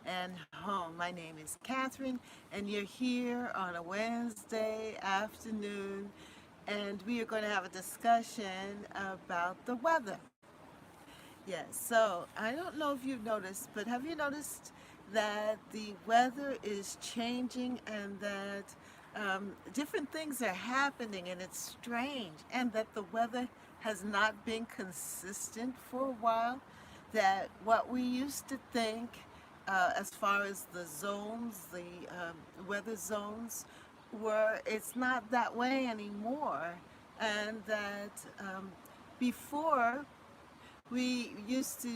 and home. My name is Catherine, and you're here on a Wednesday afternoon, and we are going to have a discussion about the weather. Yes, so I don't know if you've noticed, but have you noticed that the weather is changing and that different things are happening and it's strange and that the weather has not been consistent for a while? That what we used to think as far as the zones, the weather zones, were, it's not that way anymore. And that before we used to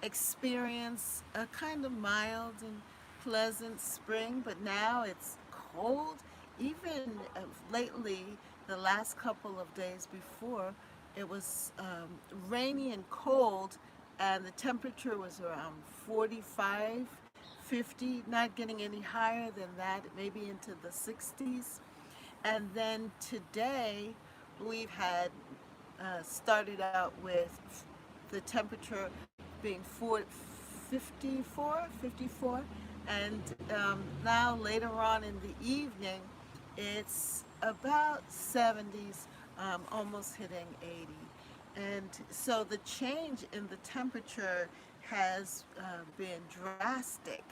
experience a kind of mild and pleasant spring, but now it's cold. Even lately, the last couple of days before, it was rainy and cold, and the temperature was around 45, 50, not getting any higher than that, maybe into the 60s. And then today, we've had started out with the temperature being 54, 54, and now later on in the evening, it's about 70s, almost hitting 80. And so the change in the temperature has been drastic,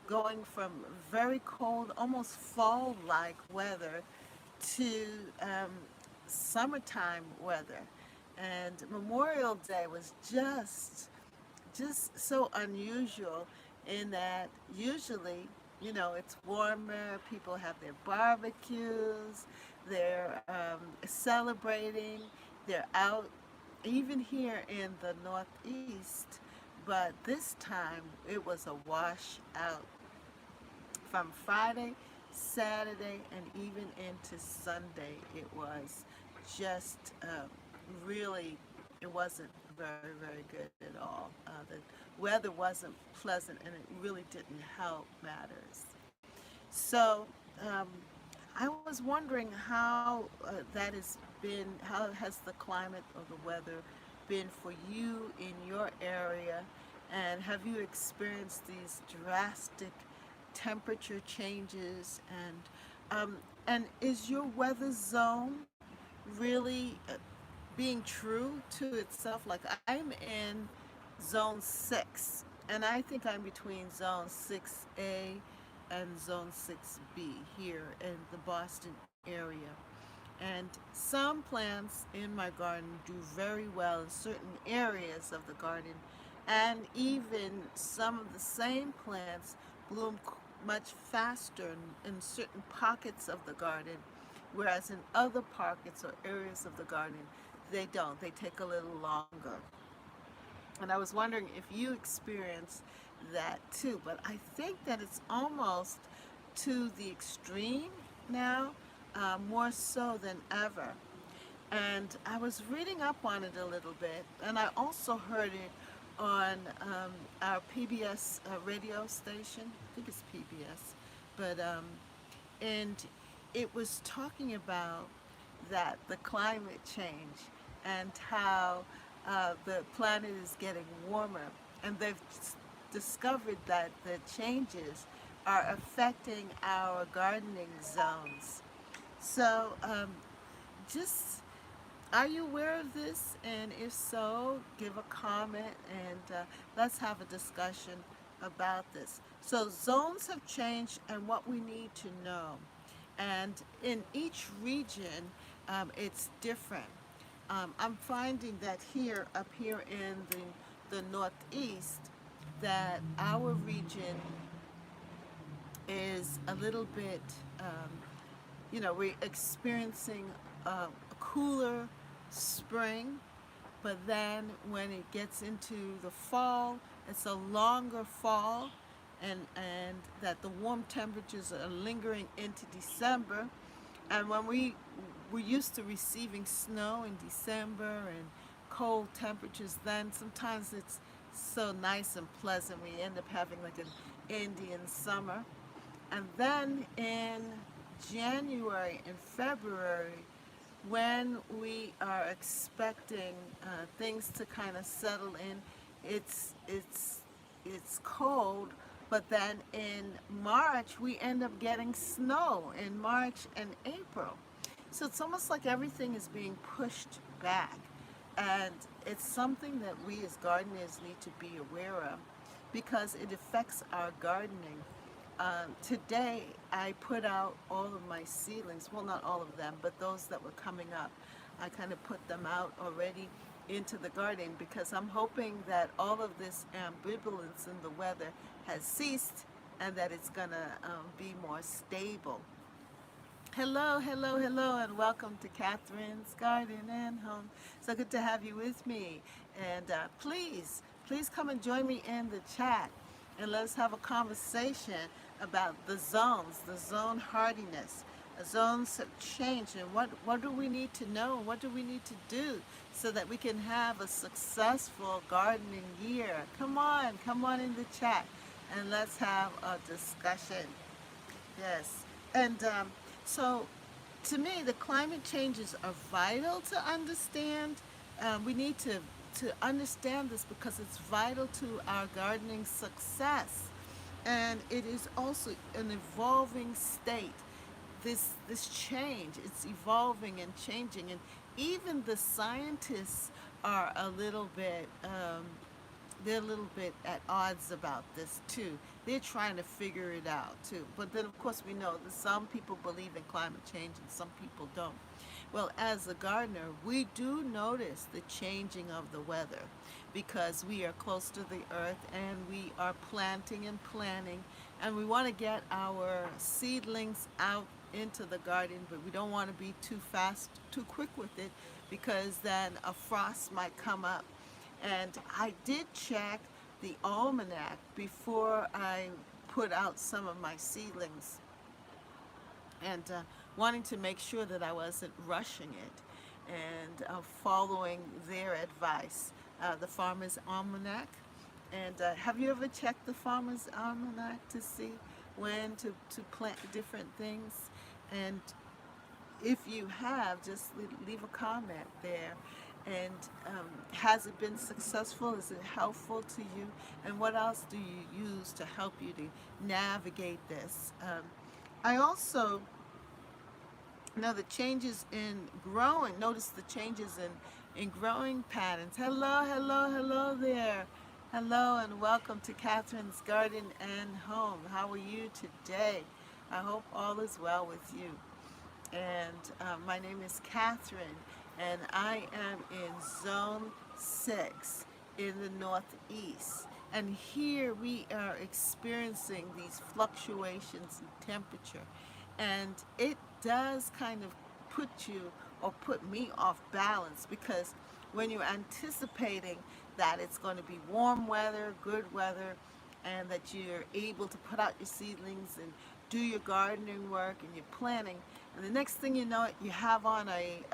going from very cold, almost fall-like weather to summertime weather. And Memorial Day was just so unusual in that usually, it's warmer, people have their barbecues, they're celebrating, they're out, even here in the Northeast. But this time it was a washout from Friday, Saturday, and even into Sunday. It was just really, it wasn't very, very good at all. The weather wasn't pleasant, and it really didn't help matters. So um, I was wondering how that has been, how has the climate or the weather been for you in your area, and have you experienced these drastic temperature changes, and is your weather zone really being true to itself? Like, I'm in zone 6, and I think I'm between zone 6A and zone 6B here in the Boston area. And some plants in my garden do very well in certain areas of the garden, and even some of the same plants bloom much faster in certain pockets of the garden, whereas in other pockets or areas of the garden, they don't. They take a little longer. And I was wondering if you experience that too. But I think that it's almost to the extreme now, more so than ever. And I was reading up on it a little bit, and I also heard it on our PBS radio station. I think it's PBS, but and it was talking about that the climate change and how the planet is getting warmer, and they've discovered that the changes are affecting our gardening zones. So, just are you aware of this? And if so, give a comment and let's have a discussion about this. So, zones have changed, and what we need to know. And in each region, it's different. I'm finding that here, up here in the Northeast, that our region is a little bit, we're experiencing a cooler spring, but then when it gets into the fall, it's a longer fall, and that the warm temperatures are lingering into December. And when we're used to receiving snow in December and cold temperatures, then sometimes it's so nice and pleasant. We end up having like an Indian summer. And then in January and February, when we are expecting things to kind of settle in, it's it's cold, but then in March we end up getting snow in March and April. So it's almost like everything is being pushed back. And it's something that we as gardeners need to be aware of because it affects our gardening. Today, I put out all of my seedlings. Well, not all of them, but those that were coming up. I kind of put them out already into the garden because I'm hoping that all of this ambivalence in the weather has ceased and that it's going to be more stable. Hello, hello, hello, and welcome to Catherine's Garden and Home. So good to have you with me. And please come and join me in the chat and let's have a conversation about the zone hardiness, zones of change, and what do we need to know, what do we need to do so that we can have a successful gardening year. Come on in the chat and let's have a discussion. Yes. And so, to me, the climate changes are vital to understand. We need to understand this because it's vital to our gardening success. And it is also an evolving state. This change, it's evolving and changing. And even the scientists are a little bit they're a little bit at odds about this too. They're trying to figure it out too. But then, of course, we know that some people believe in climate change and some people don't. Well, as a gardener, we do notice the changing of the weather because we are close to the earth and we are planting and planting, and we want to get our seedlings out into the garden, but we don't want to be too fast, too quick with it because then a frost might come up. And I did check the almanac before I put out some of my seedlings and wanting to make sure that I wasn't rushing it and following their advice, the Farmer's Almanac. And have you ever checked the Farmer's Almanac to see when to plant different things? And if you have, just leave a comment there. And has it been successful? Is it helpful to you? And what else do you use to help you to navigate this? I also know the changes in growing. Notice the changes in growing patterns. Hello, hello, hello there. Hello and welcome to Catherine's Garden and Home. How are you today? I hope all is well with you. And my name is Catherine, and I am in Zone 6 in the Northeast. And here we are experiencing these fluctuations in temperature. And it does kind of put you or put me off balance because when you're anticipating that it's going to be warm weather, good weather, and that you're able to put out your seedlings and do your gardening work and you're planting, and the next thing you know, you have on you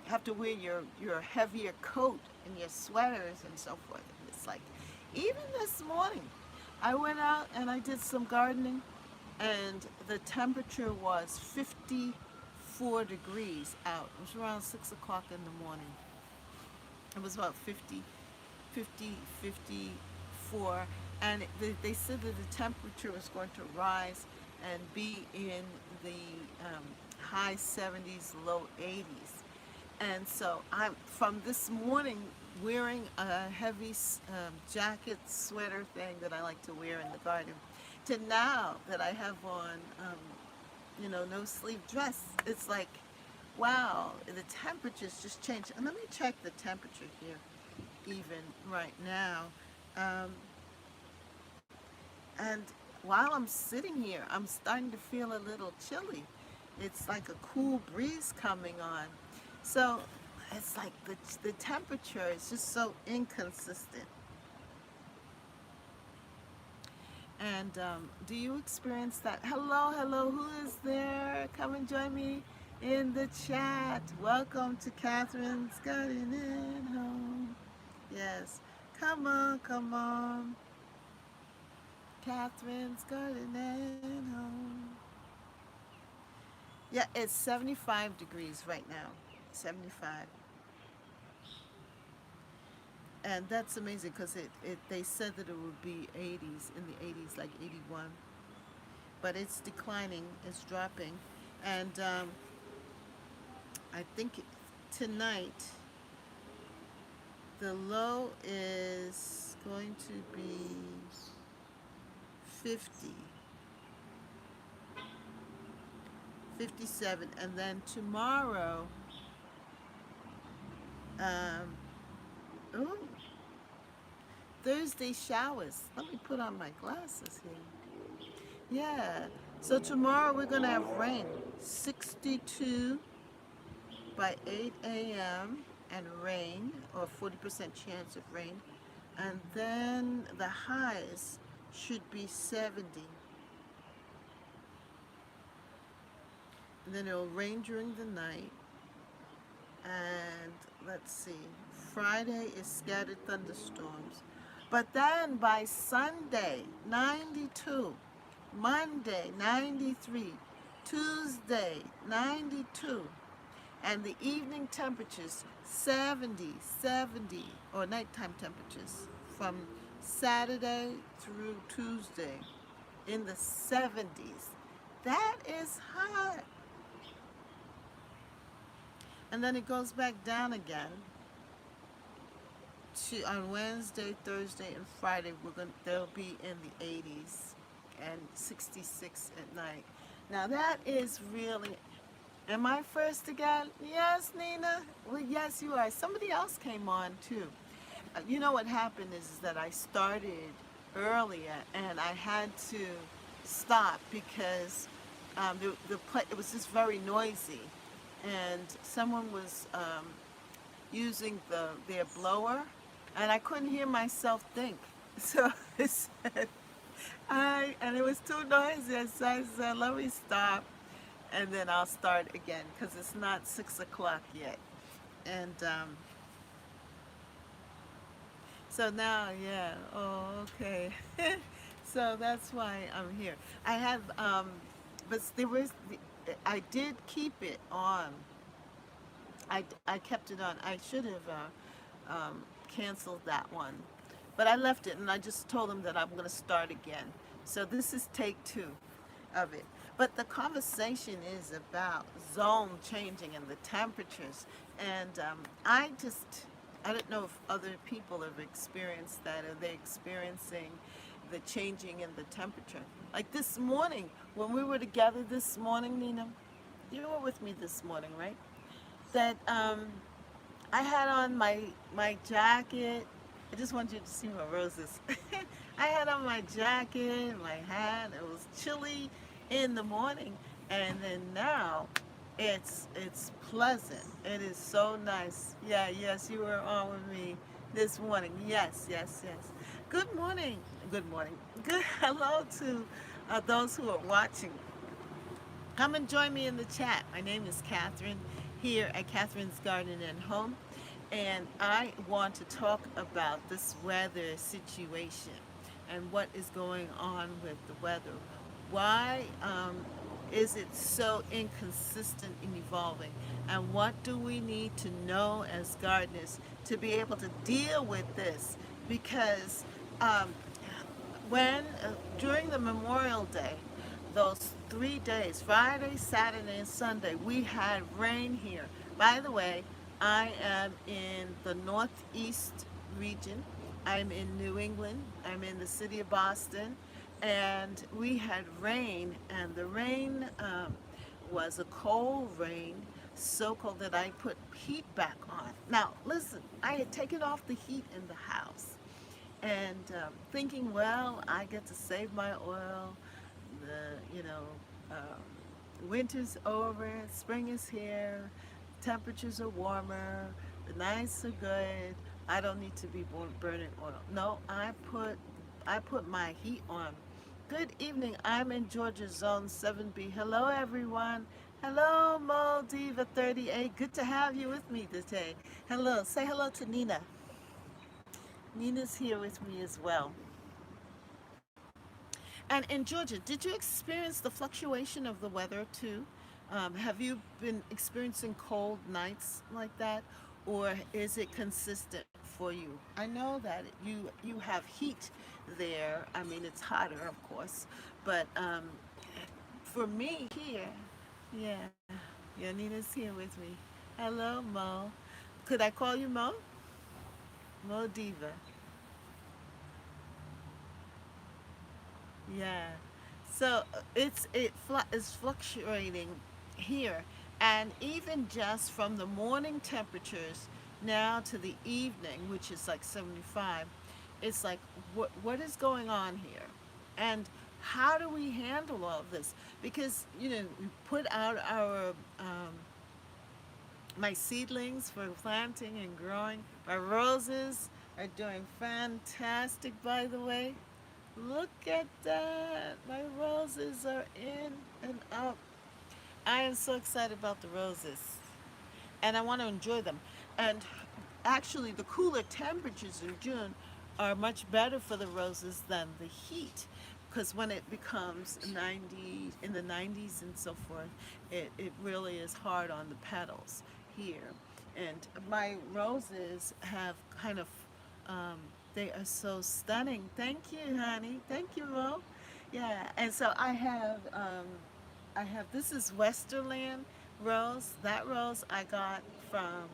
have to wear your heavier coat and your sweaters and so forth. And it's like, even this morning, I went out and I did some gardening, and the temperature was 54 degrees out. It was around 6 o'clock in the morning. It was about 54, and they said that the temperature was going to rise and be in the high 70s, low 80s. And so I'm from this morning wearing a heavy jacket, sweater thing that I like to wear in the garden, to now that I have on, no sleeve dress. It's like, wow, the temperatures just changed. And let me check the temperature here, even right now. Um, and while I'm sitting here, I'm starting to feel a little chilly. It's like a cool breeze coming on. So it's like the temperature is just so inconsistent. And do you experience that? Hello, hello, who is there? Come and join me in the chat. Welcome to Catherine's Garden and Home. Yes, come on, come on. Catherine's Garden and Home. Yeah, it's 75 degrees right now. 75. And that's amazing because they said that it would be 80s, in the 80s, like 81, but it's declining, it's dropping. And I think tonight the low is going to be 50, 57, and then tomorrow, um, oh, Thursday showers. Let me put on my glasses here. Yeah. So tomorrow we're going to have rain. 62 by 8 a.m. and rain, or 40% chance of rain. And then the highs should be 70. And then it'll rain during the night. And let's see, Friday is scattered thunderstorms. But then by Sunday, 92. Monday, 93. Tuesday, 92. And the evening temperatures, 70, 70, or nighttime temperatures from Saturday through Tuesday in the 70s. That is hot. And then it goes back down again to on Wednesday, Thursday, and Friday. They'll be in the 80s and 66 at night. Now that is really. Am I first again? Yes, Nina. Well, yes, you are. Somebody else came on too. You know what happened is that I started earlier and I had to stop because it was just very noisy, and someone was using their blower, and I couldn't hear myself think. So I said, and it was too noisy. So I said, let me stop, and then I'll start again because it's not 6 o'clock yet. And so now, yeah, oh, okay. So that's why I'm here. I have, but I did keep it on. I kept it on. I should have canceled that one. But I left it and I just told them that I'm going to start again. So this is take 2 of it. But the conversation is about zone changing and the temperatures. And I don't know if other people have experienced that. Are they experiencing the changing in the temperature? Like this morning, when we were together this morning, Nina, you were with me this morning, right? That I had on my jacket. I just want you to see my roses. I had on my jacket, my hat. It was chilly in the morning, and then now it's pleasant. It is so nice. Yeah, yes, you were on with me this morning. Yes, yes, yes. Good morning. Good morning. Good. Hello to those who are watching. Come and join me in the chat. My name is Catherine here at Catherine's Garden and Home, and I want to talk about this weather situation and what is going on with the weather. Why is it so inconsistent and evolving? And what do we need to know as gardeners to be able to deal with this? Because um, when during the Memorial Day, those 3 days, Friday, Saturday, and Sunday, we had rain here. By the way, I am in the Northeast region. I'm in New England. I'm in the city of Boston. And we had rain, and the rain was a cold rain, so cold that I put heat back on. Now, listen, I had taken off the heat in the house and thinking, well, I get to save my oil. Winter's over, spring is here, temperatures are warmer, the nights are good. I don't need to be burning oil. No, I put my heat on. Good evening. I'm in Georgia Zone 7B. Hello, everyone. Hello, Moldiva 38. Good to have you with me today. Hello. Say hello to Nina. Nina's here with me as well. And in Georgia, did you experience the fluctuation of the weather too? Have you been experiencing cold nights like that? Or is it consistent for you? I know that you have heat there. I mean, it's hotter, of course, but for me here, yeah, Yanina's here with me. Hello, Mo. Could I call you Mo? Mo Diva. Yeah. So it's fluctuating here, and even just from the morning temperatures now to the evening, which is like 75, it's like what is going on here, and how do we handle all of this? Because we put out our my seedlings for planting and growing. My roses are doing fantastic, by the way. Look at that. My roses are in and up. I am so excited about the roses. And I want to enjoy them. And actually, the cooler temperatures in June are much better for the roses than the heat. Because when it becomes 90, in the 90s and so forth, it really is hard on the petals here. And my roses have kind of, um, they are so stunning. Thank you, honey. Thank you, Ro. Yeah, and so this is Westerland rose. That rose I got from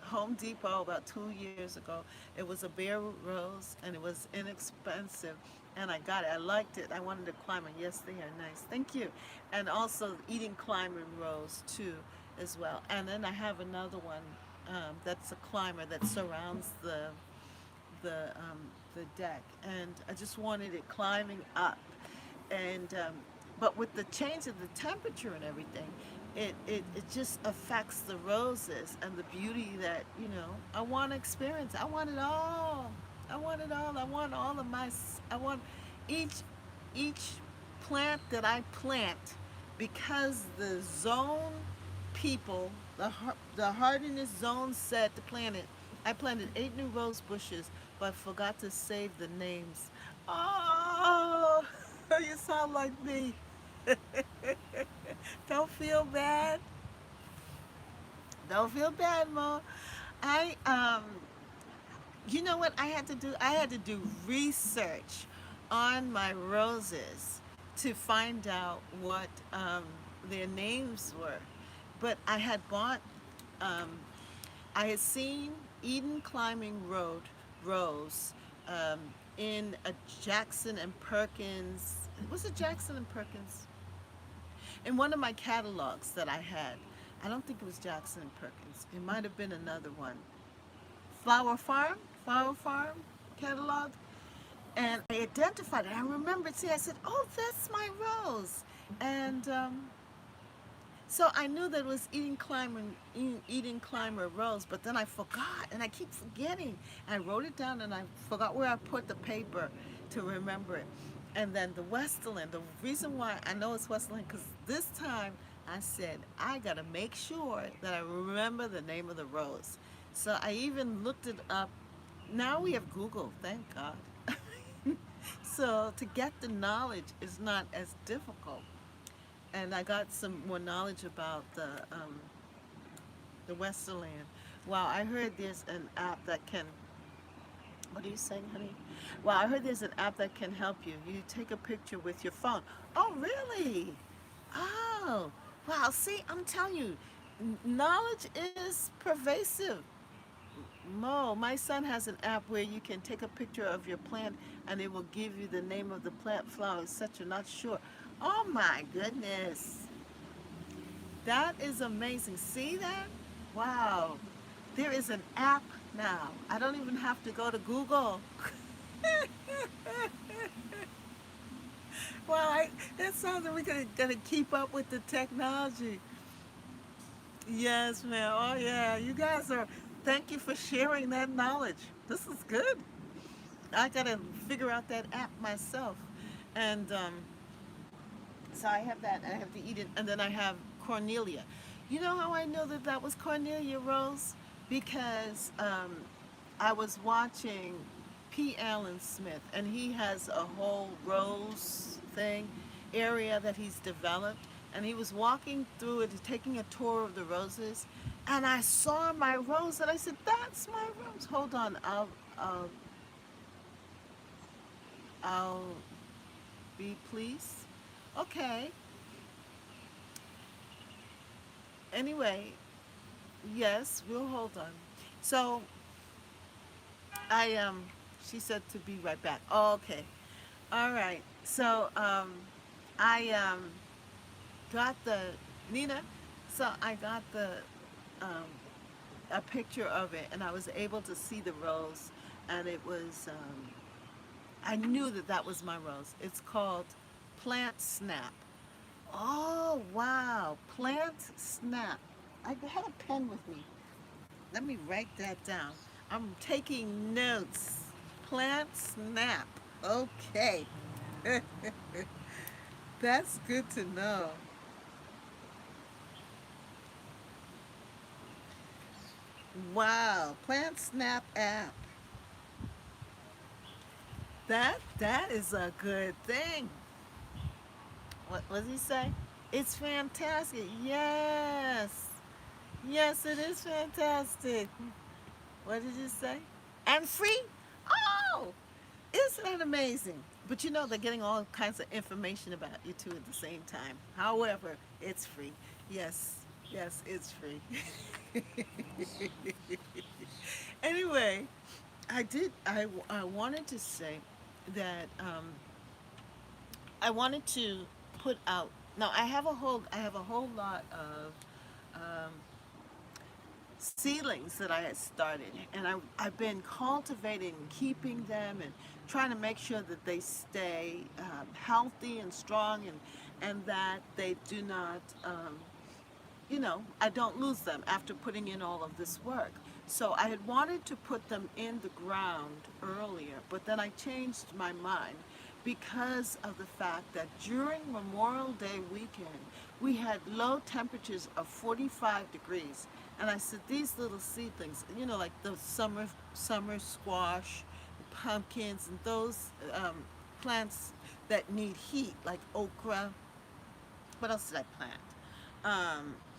Home Depot about 2 years ago. It was a bare rose and it was inexpensive. And I got it. I liked it. I wanted to climb it. Yes, they are nice. Thank you. And also Eden Climber rose too, as well. And then I have another one that's a climber that surrounds the um, the deck, and I just wanted it climbing up. And but with the change of the temperature and everything, it just affects the roses and the beauty that I want to experience. I want it all. I want it all. I want all of my. I want each each plant that I plant, because the zone people, the hardiness zone said to plant it. I planted 8 new rose bushes, but forgot to save the names. Oh, you sound like me. Don't feel bad. Don't feel bad, Mo. I You know what I had to do? I had to do research on my roses to find out what their names were. But I had bought, um, I had seen Eden Climbing Road rose um, in a Jackson and Perkins. Was it Jackson and Perkins? In one of my catalogs that I had. I don't think it was Jackson and Perkins. It might have been another one. Flower Farm catalog, and I identified it. I remembered. See, I said, "Oh, that's my rose," and so I knew that it was Eden Climber rose. But then I forgot, and I keep forgetting. I wrote it down, and I forgot where I put the paper to remember it. And then the Westerland. The reason why I know it's Westerland, because this time I said I gotta make sure that I remember the name of the rose. So I even looked it up. Now we have Google, thank God. So to get the knowledge is not as difficult. And I got some more knowledge about the Westerland. Wow, I heard there's an app that can. What are you saying, honey? Well, I heard there's an app that can help you. You take a picture with your phone. Oh, really? Oh, wow. See, I'm telling you, knowledge is pervasive. Mo, my son has an app where you can take a picture of your plant and it will give you the name of the plant, flower, etc. Not sure. Oh my goodness. That is amazing. See that? Wow. There is an app now. I don't even have to go to Google. Well, it sounds like we're gonna keep up with the technology. Yes, ma'am. Oh, yeah. You guys are. Thank you for sharing that knowledge. This is good. I gotta figure out that app myself, and so I have that. I have the Eden, and then I have Cornelia. You know how I know that that was Cornelia Rose? Because I was watching P. Allen Smith, and he has a whole rose thing area that he's developed, and he was walking through it, taking a tour of the roses, And I saw my rose, and I said, "That's my rose." Hold on, I'll, I'll be pleased. Okay. Anyway, yes, we'll hold on. So I she said to be right back. Oh, okay. All right. So I got the Nina. So I got the um a picture of it, and I was able to see the rose, and it was I knew that that was my rose. It's called Plant Snap. Oh wow, Plant Snap. I had a pen with me. Let me write that down. I'm taking notes. Plant Snap. Okay. That's good to know. Wow, Plant Snap app. That is a good thing. What does he say? It's fantastic. Yes. Yes, it is fantastic. What did you say? And free? Oh, isn't that amazing? But you know, they're getting all kinds of information about you too at the same time. However, it's free. Yes, yes, it's free. Anyway, I wanted to say that I wanted to put out. Now I have a whole lot of um, seedlings that I had started, and I've been cultivating, keeping them, and trying to make sure that they stay healthy and strong, and that they do not, I don't lose them after putting in all of this work. So I had wanted to put them in the ground earlier, but then I changed my mind because of the fact that during Memorial Day weekend, we had low temperatures of 45 degrees. And I said, these little seedlings, like the summer squash, pumpkins, and those plants that need heat, like okra. What else did I plant?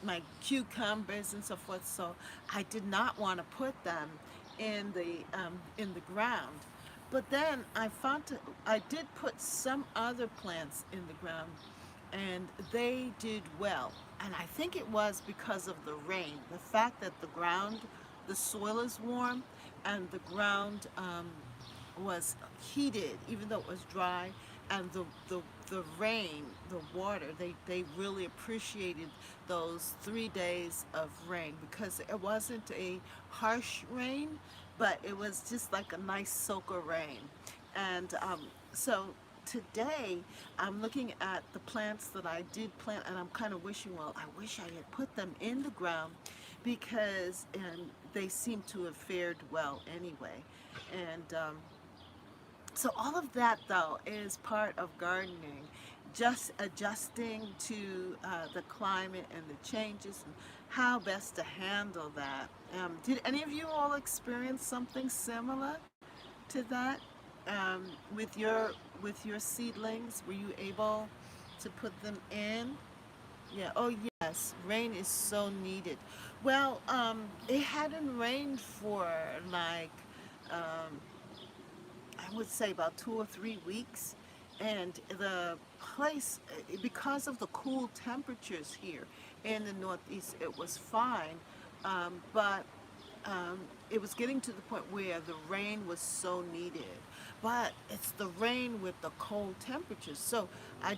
My cucumbers and so forth. So I did not want to put them in the ground. But then I did put some other plants in the ground, and they did well. And I think it was because of the rain, the fact that the soil is warm, and the ground was heated, even though it was dry, and the rain, the water, they really appreciated those 3 days of rain because it wasn't a harsh rain, but it was just like a nice soaker rain. And so today I'm looking at the plants that I did plant, and I'm kind of wishing, well, I wish I had put them in the ground because and they seem to have fared well anyway. And so all of that though is part of gardening, just adjusting to the climate and the changes and how best to handle that. Did any of you all experience something similar to that with your seedlings? Were you able to put them in? Yeah. Oh, yes. Rain is so needed. Well, it hadn't rained for like um, I would say about 2 or 3 weeks. And the place, because of the cool temperatures here in the Northeast, it was fine. But it was getting to the point where the rain was so needed. But it's the rain with the cold temperatures. So I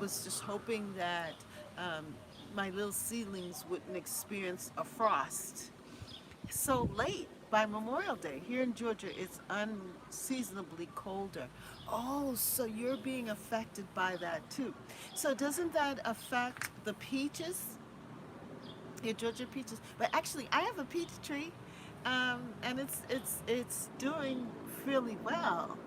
was just hoping that um, my little seedlings wouldn't experience a frost so late by Memorial Day. Here in Georgia, it's unseasonably colder. Oh, so you're being affected by that too. So doesn't that affect the peaches, your Georgia peaches? But actually, I have a peach tree, and it's doing really well.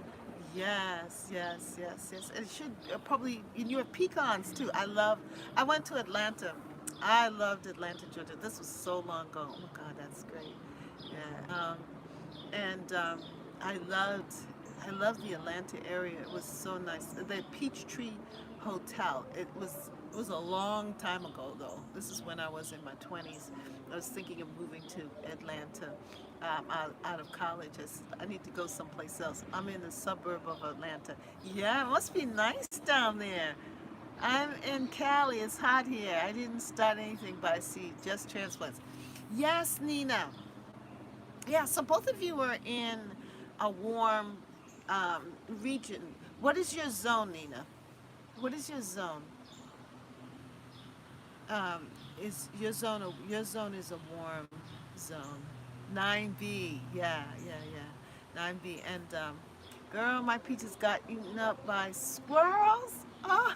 Yes, yes, yes, yes. It should probably, and you have pecans too. I went to Atlanta. I loved Atlanta, Georgia. This was so long ago. Oh my God, that's great. Yeah. And I loved I love the Atlanta area. It was so nice. The Peachtree Hotel. It was a long time ago though. This is when I was in my 20s. I was thinking of moving to Atlanta out of college. I need to go someplace else. I'm in the suburb of Atlanta. Yeah, it must be nice down there. I'm in Cali. It's hot here. I didn't start anything by sea, just transplants. Yes, Nina. Yeah, so both of you are in a warm um, region. What is your zone, Nina? What is your zone? Um, is your zone is a warm zone? 9B. Yeah, yeah, yeah. 9B. And girl, my peaches got eaten up by squirrels. Oh.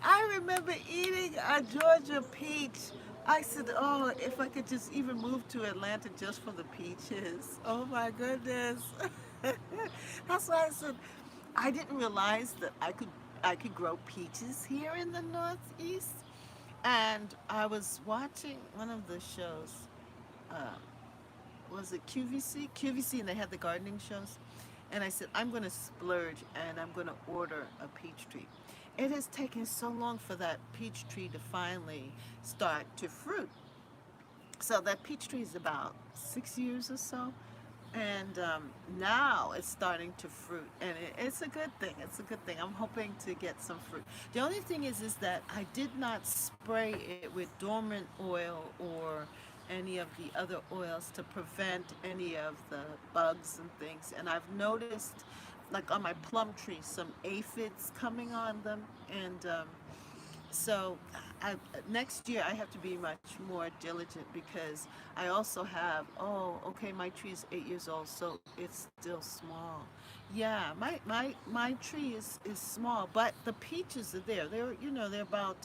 I remember eating a Georgia peach. I said, oh, if I could just even move to Atlanta just for the peaches. Oh my goodness. That's why I said I didn't realize that I could grow peaches here in the Northeast. And I was watching one of the shows. Uh, was it QVC? QVC, and they had the gardening shows. And I said, I'm going to splurge and I'm going to order a peach tree. It has taken so long for that peach tree to finally start to fruit. So that peach tree is about 6 years or so. And now it's starting to fruit, and it's a good thing. It's a good thing. I'm hoping to get some fruit. The only thing is that I did not spray it with dormant oil or any of the other oils to prevent any of the bugs and things. And I've noticed, like on my plum tree, some aphids coming on them, and so I, next year I have to be much more diligent because I also have, oh, okay, my tree is 8 years old, so it's still small. Yeah, my tree is small, but the peaches are there. They're about,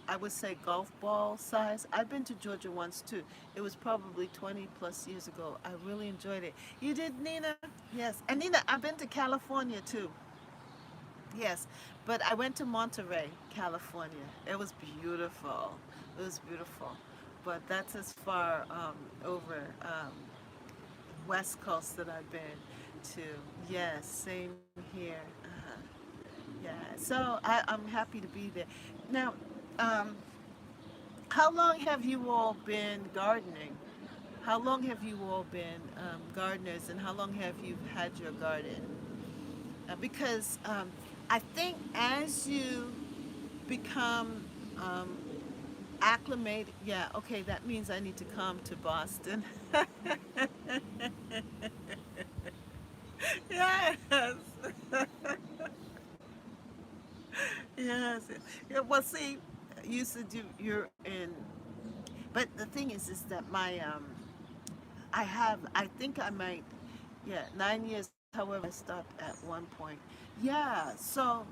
I would say golf ball size. I've been to Georgia once too. It was probably 20 plus years ago. I really enjoyed it. You did, Nina? Yes. And Nina, I've been to California too. Yes, but I went to Monterey, California. It was beautiful. It was beautiful. But that's as far over West Coast that I've been to. Yes, same here. Yeah, so I'm happy to be there. Now, um, how long have you all been gardening? How long have you all been gardeners, and how long have you had your garden? Because I think as you become um, acclimated, yeah, okay, that means I need to come to Boston. Yes, yes. Yeah, well, see, you said you're in, but the thing is that I think I might, yeah, 9 years. However, I stopped at one point. Yeah, so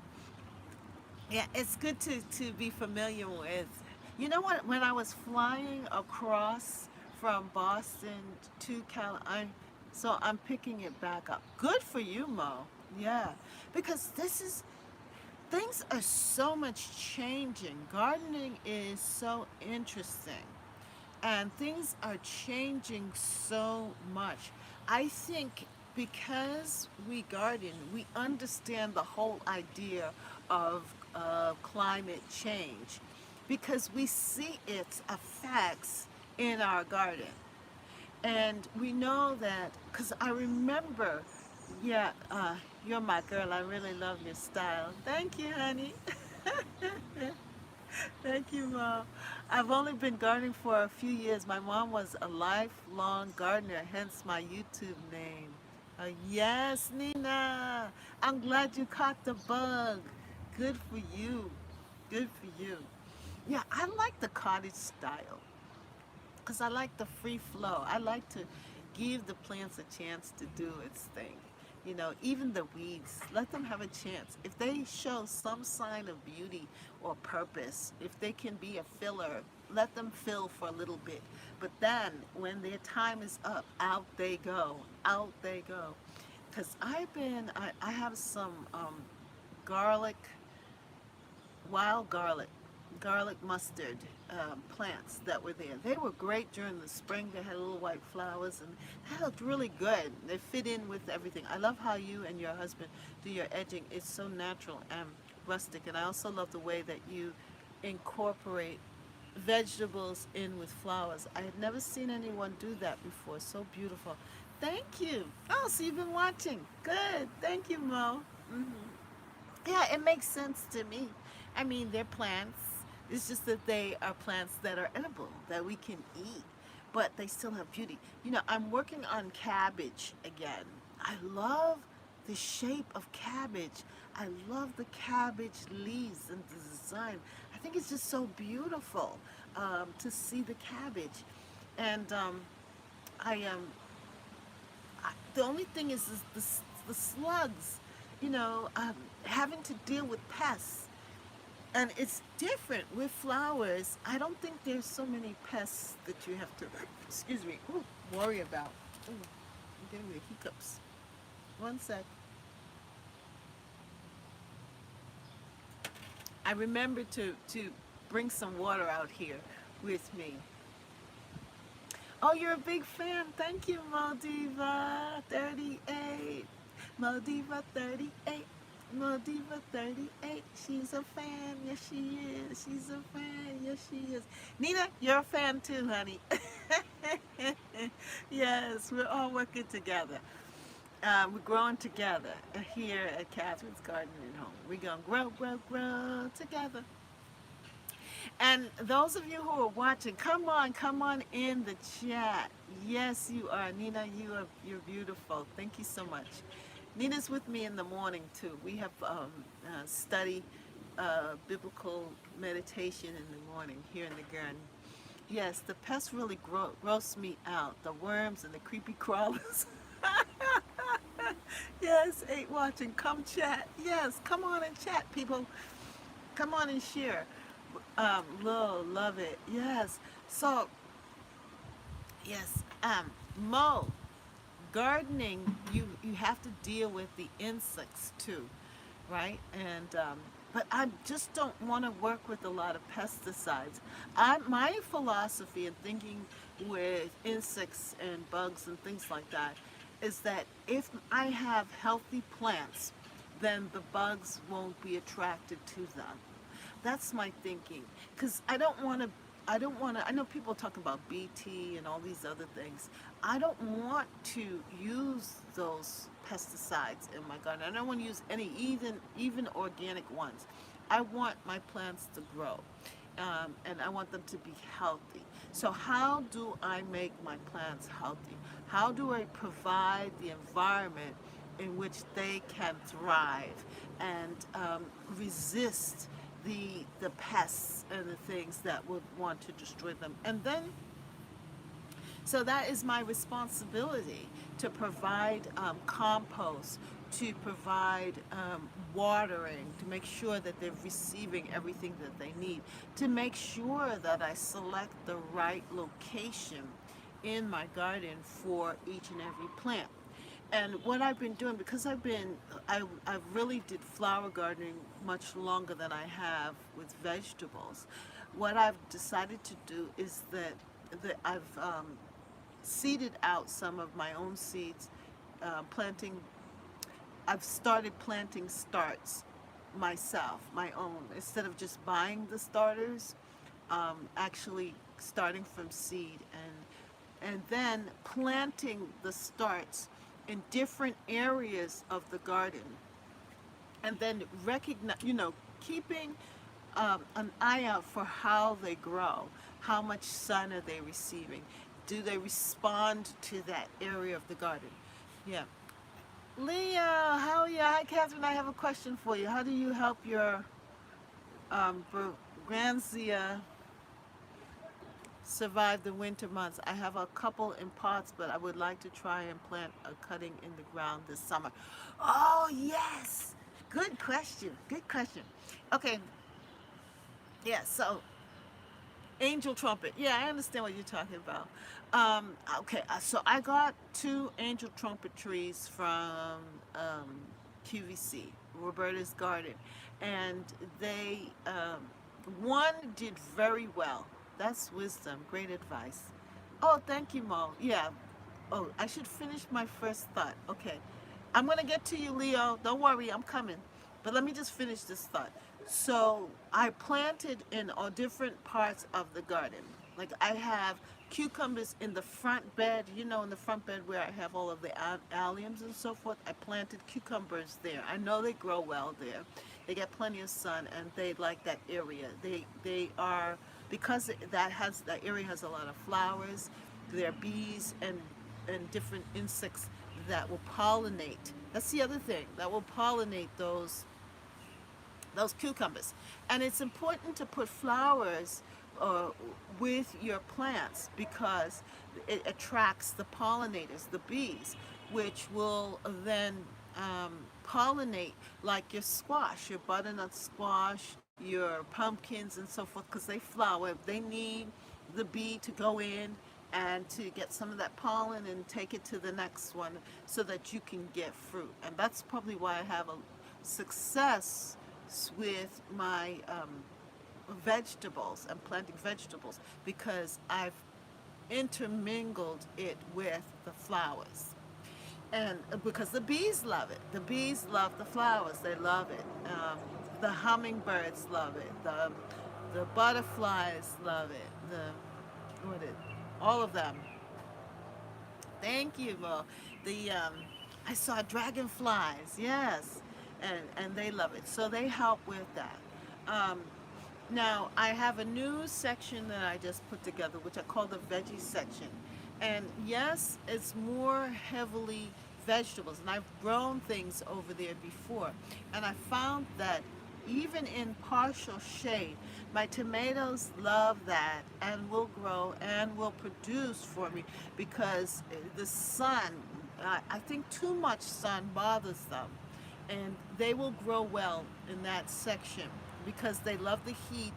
yeah, it's good to be familiar with. You know what? When I was flying across from Boston to so I'm picking it back up. Good for you, Mo. Yeah, because things are so much changing. Gardening is so interesting, and things are changing so much. I think because we garden, we understand the whole idea of climate change because we see its effects in our garden. And we know that because I remember, yeah, you're my girl. I really love your style. Thank you, honey. Thank you, Mom. I've only been gardening for a few years. My mom was a lifelong gardener, hence my YouTube name. Yes, Nina. I'm glad you caught the bug. Good for you. Good for you. Yeah, I like the cottage style because I like the free flow. I like to give the plants a chance to do its thing. Even the weeds, let them have a chance. If they show some sign of beauty or purpose, if they can be a filler, let them fill for a little bit. But then when their time is up, out they go. Out they go. Because I have some garlic, wild garlic mustard. plants that were there. They were great during the spring. They had little white flowers and they looked really good. They fit in with everything. I love how you and your husband do your edging. It's so natural and rustic. And I also love the way that you incorporate vegetables in with flowers. I had never seen anyone do that before. So beautiful. Thank you. Oh, so you've been watching. Good. Thank you, Mo. Hmm. Yeah, it makes sense to me. I mean, they're plants. It's just that they are plants that are edible, that we can eat, but they still have beauty. You know, I'm working on cabbage again. I love the shape of cabbage. I love the cabbage leaves and the design. I think it's just so beautiful to see the cabbage. And I am the only thing is the slugs, having to deal with pests. And it's different with flowers. I don't think there's so many pests that you have to, excuse me, worry about. Ooh, I'm getting the hiccups. One sec. I remember to bring some water out here with me. Oh, you're a big fan. Thank you, Maldiva 38. Maldiva 38. Maldiva 38. She's a fan. Yes, she is. She's a fan. Yes, she is. Nina, you're a fan too, honey. Yes, we're all working together. We're growing together here at Catherine's Garden and Home. We're going to grow, grow, grow together. And those of you who are watching, come on in the chat. Yes, you are. Nina, you're beautiful. Thank you so much. Nina's with me in the morning too. We have study biblical meditation in the morning here in the garden. Yes, the pests really gross me out. The worms and the creepy crawlers. Yes, 8 watching. Come chat. Yes, come on and chat, people. Come on and share. Love it. Yes. So, yes, Mo, gardening, you have to deal with the insects too, right? And but I just don't want to work with a lot of pesticides. My philosophy in thinking with insects and bugs and things like that is that if I have healthy plants, then the bugs won't be attracted to them. That's my thinking. Because I know people talk about BT and all these other things. I don't want to use those pesticides in my garden. I don't want to use any, even organic ones. I want my plants to grow. And I want them to be healthy. So how do I make my plants healthy? How do I provide the environment in which they can thrive and resist the pests and the things that would want to destroy them? And then, so that is my responsibility to provide compost, to provide watering, to make sure that they're receiving everything that they need, to make sure that I select the right location in my garden for each and every plant. And what I've been doing, because I really did flower gardening much longer than I have with vegetables. What I've decided to do is that I've seeded out some of my own seeds, planting. I've started planting starts myself, my own, instead of just buying the starters. Actually starting from seed and then planting the starts in different areas of the garden, and then keeping an eye out for how they grow, how much sun are they receiving, do they respond to that area of the garden. Yeah. Leo, how are you? Hi, Catherine. I have a question for you. How do you help your Granzia survive the winter months? I have a couple in pots, but I would like to try and plant a cutting in the ground this summer. Oh, yes. Good question. Good question. Okay. Yeah, so angel trumpet. Yeah, I understand what you're talking about. Okay, so I got 2 angel trumpet trees from QVC, Roberta's Garden, and they one did very well. That's wisdom. Great advice. Oh, thank you, Mo. Yeah. Oh, I should finish my first thought. Okay. I'm going to get to you, Leo. Don't worry, I'm coming. But let me just finish this thought. So, I planted in all different parts of the garden. Like, I have cucumbers in the front bed, in the front bed where I have all of the alliums and so forth. I planted cucumbers there. I know they grow well there. They get plenty of sun and they like that area. They are, because that area has a lot of flowers, there are bees and different insects that will pollinate. That's the other thing that will pollinate those cucumbers. And it's important to put flowers uh, with your plants because it attracts the pollinators, the bees, which will then pollinate like your squash, your butternut squash, your pumpkins, and so forth, because they flower. They need the bee to go in and to get some of that pollen and take it to the next one so that you can get fruit. And that's probably why I have a success with my vegetables. I'm planting vegetables because I've intermingled it with the flowers. And because the bees love it. The bees love the flowers. They love it. The hummingbirds love it. The butterflies love it. All of them. Thank you, Mo. I saw dragonflies. Yes, and they love it. So they help with that. Um, Now, I have a new section that I just put together, which I call the veggie section. And yes, it's more heavily vegetables, and I've grown things over there before. And I found that even in partial shade, my tomatoes love that and will grow and will produce for me because the sun, I think too much sun bothers them, and they will grow well in that section because they love the heat.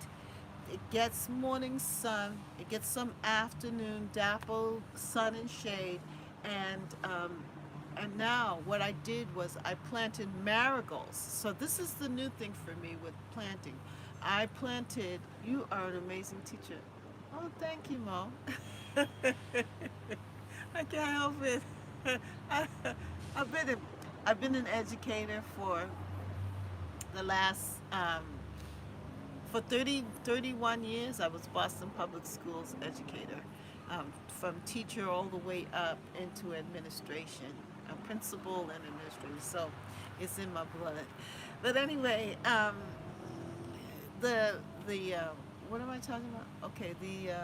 It gets morning sun, it gets some afternoon dapple sun and shade, and now what I did was I planted marigolds. So this is the new thing for me with planting. I planted. You are an amazing teacher. Oh, thank you, Mo. I can't help it. I, I've been a, I've been an educator for the last for 31 years. I was Boston Public Schools educator, from teacher all the way up into administration, a principal and administrator. So it's in my blood. But anyway, the what am I talking about? Okay, the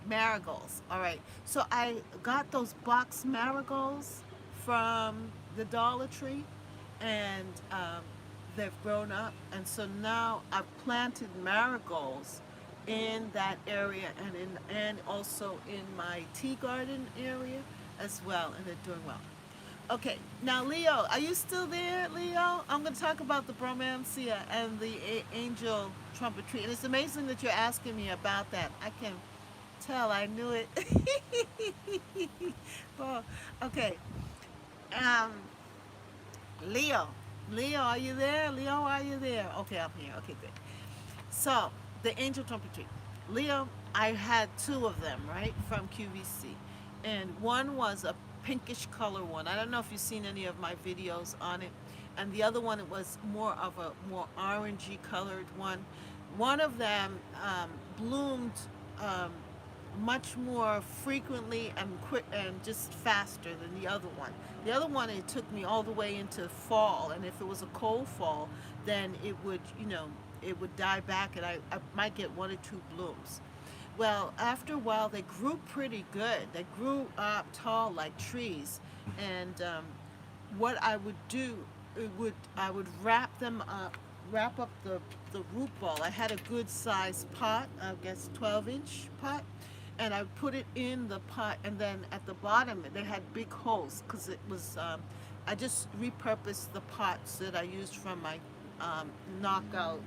marigolds. All right. So I got those box marigolds from the Dollar Tree, and they've grown up. And so now I've planted marigolds in that area and also in my tea garden area as well, and they're doing well. Okay, now Leo, are you still there, Leo? I'm going to talk about the bromancia and the angel trumpet tree. And it's amazing that you're asking me about that. I can tell I knew it. Well, okay. Um, Leo. Leo, are you there? Leo, are you there? Okay, I'm here. Okay, good. So, the angel trumpet tree. Leo, I had two of them, right, from QVC. And one was a pinkish color one. I don't know if you've seen any of my videos on it. And the other one, it was more of a more orangey colored one. One of them bloomed um, much more frequently and quick and just faster than the other one. The other one, it took me all the way into fall, and if it was a cold fall, then it would, it would die back, and I might get one or two blooms. Well, after a while, they grew pretty good. They grew up tall like trees, and what I would do, I would wrap up the root ball. I had a good sized pot, I guess 12-inch pot, and I put it in the pot, and then at the bottom they had big holes because it was I just repurposed the pots that I used from my knockout.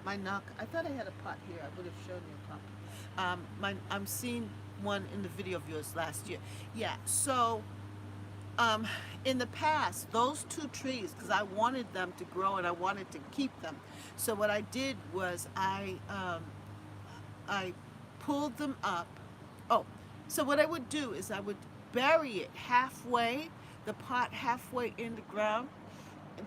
I thought I had a pot here. I would have shown you a pot. I'm seeing one in the video of yours last year. Yeah. So in the past, those two trees, because I wanted them to grow and I wanted to keep them. So what I did was I pulled them up. Oh, so what I would do is I would bury it halfway, the pot halfway in the ground.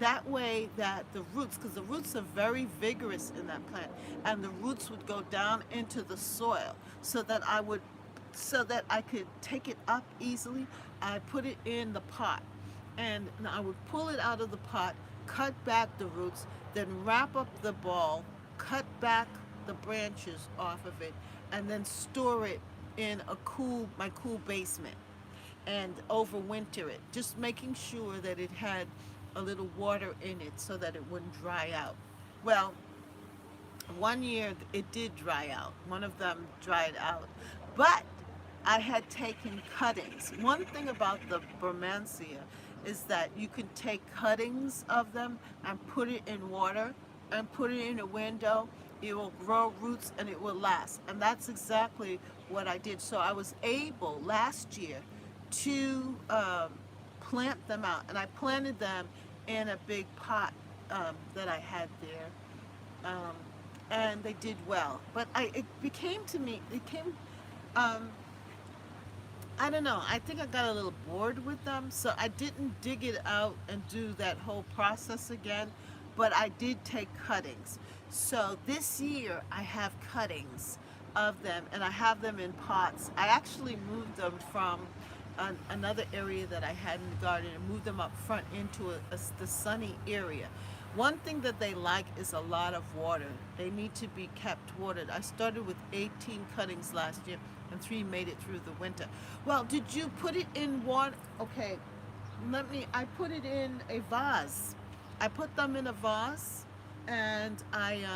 That way that the roots, because the roots are very vigorous in that plant, and the roots would go down into the soil so that I could take it up easily. I put it in the pot, and I would pull it out of the pot, cut back the roots, then wrap up the ball, cut back the branches off of it, and then store it in my cool basement and overwinter it, just making sure that it had a little water in it so that it wouldn't dry out. Well, one year it did dry out. One of them dried out. But I had taken cuttings. One thing about the Bermansia is that you can take cuttings of them and put it in water and put it in a window. It will grow roots and it will last. And that's exactly what I did. So I was able last year to plant them out. And I planted them in a big pot that I had there. And they did well. But it became to me, it came, um, I don't know, I think I got a little bored with them, so I didn't dig it out and do that whole process again, but I did take cuttings. So this year I have cuttings of them, and I have them in pots. I actually moved them from another area that I had in the garden and moved them up front into the sunny area. One thing that they like is a lot of water. They need to be kept watered. I started with 18 cuttings last year and 3 made it through the winter. Well, did you put it in water? Okay, I put it in a vase. I put them in a vase and I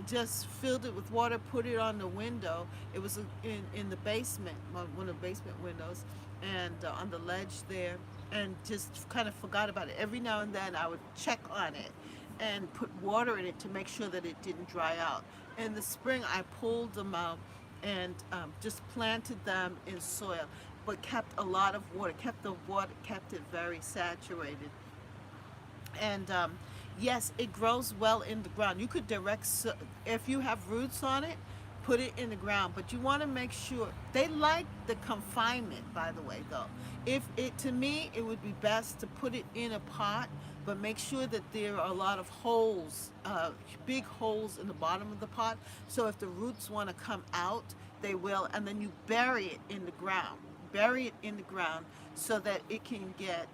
just filled it with water, put it on the window. It was in the basement, one of the basement windows, and on the ledge there, and just kind of forgot about it. Every now and then I would check on it and put water in it to make sure that it didn't dry out. In the spring, I pulled them out and just planted them in soil, but kept a lot of water, kept it very saturated. And yes, it grows well in the ground. You could if you have roots on it, put it in the ground, but you want to make sure they like the confinement, by the way, though. If it To me, it would be best to put it in a pot, but make sure that there are a lot of holes, big holes in the bottom of the pot, so if the roots want to come out, they will. And then you bury it in the ground, so that it can get